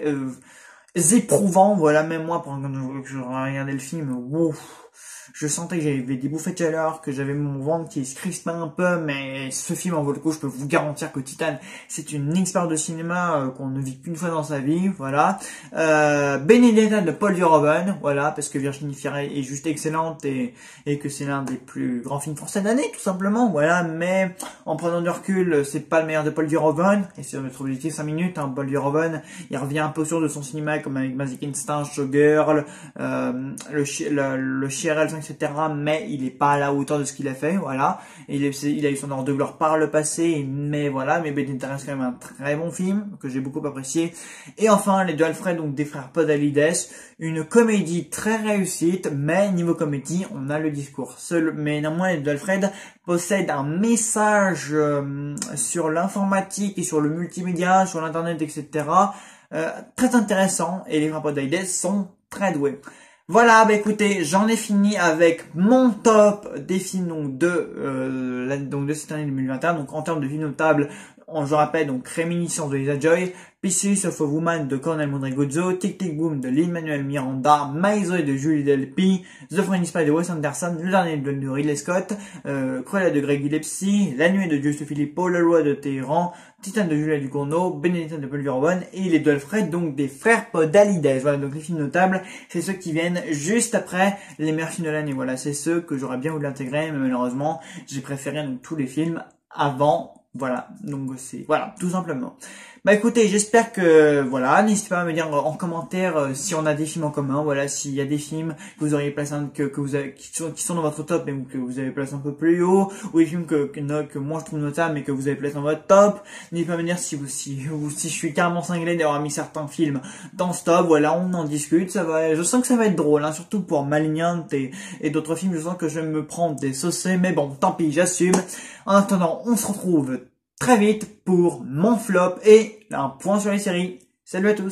éprouvant. Voilà, même moi, pendant que je regardais le film, ouf, Je sentais que j'avais des bouffées de chaleur, que j'avais mon ventre qui se crispait un peu, mais ce film en vaut le coup. Je peux vous garantir que Titan, c'est une expérience de cinéma qu'on ne vit qu'une fois dans sa vie, voilà. Benedetta de Paul Verhoeven, voilà, parce que Virginie Fira est juste excellente et que c'est l'un des plus grands films français de l'année, tout simplement, voilà. Mais en prenant du recul, c'est pas le meilleur de Paul Verhoeven, et c'est notre objectif 5 minutes, hein. Paul Verhoeven, il revient un peu sur de son cinéma, comme avec Basic Instinct, Showgirl, le Chiarel, etc., mais il est pas à la hauteur de ce qu'il a fait, voilà. Il a eu son ordre de gloire par le passé, mais voilà, mais Benedetta reste quand même un très bon film, que j'ai beaucoup apprécié. Et enfin, Les Deux Alfred, donc des frères Podalides, une comédie très réussite, mais niveau comédie, on a le discours seul, mais néanmoins, Les Deux Alfred possède un message sur l'informatique et sur le multimédia, sur l'internet, etc., très intéressant, et les frères Podalides sont très doués. Voilà, bah écoutez, j'en ai fini avec mon top des films donc de cette année 2021. Donc en termes de films notables, je rappelle donc Réminiscence de Lisa Joy, Pieces of a Woman de Cornel Mondreguzzo, Tic Tic Boom de Lin-Manuel Miranda, My Zoe de Julie Delpy, The Friendly Spy de Wes Anderson, Le Dernier de Ridley Scott, Cruella de Greg Gillespie, La Nuit de Giusto Filippo, Le Roi de Téhéran, Titan de Julia Ducournau, Benedetta de Paul Verhoeven et Les Deux Alfred, donc des frères Podalides. Voilà, donc les films notables, c'est ceux qui viennent juste après les meilleurs films de l'année. Voilà, c'est ceux que j'aurais bien voulu intégrer, mais malheureusement, j'ai préféré donc tous les films avant. Voilà, donc c'est, voilà, tout simplement. Bah écoutez, j'espère que, voilà, n'hésitez pas à me dire en commentaire si on a des films en commun, voilà, s'il y a des films que vous auriez placé, que vous avez, qui sont dans votre top, mais que vous avez placé un peu plus haut, ou des films que moi je trouve notables, mais que vous avez placé dans votre top. N'hésitez pas à me dire si je suis carrément cinglé d'avoir mis certains films dans ce top, voilà, on en discute, je sens que ça va être drôle, hein, surtout pour Malignant et d'autres films, je sens que je vais me prendre des saucés, mais bon, tant pis, j'assume. En attendant, on se retrouve très vite pour mon flop et un point sur les séries. Salut à tous!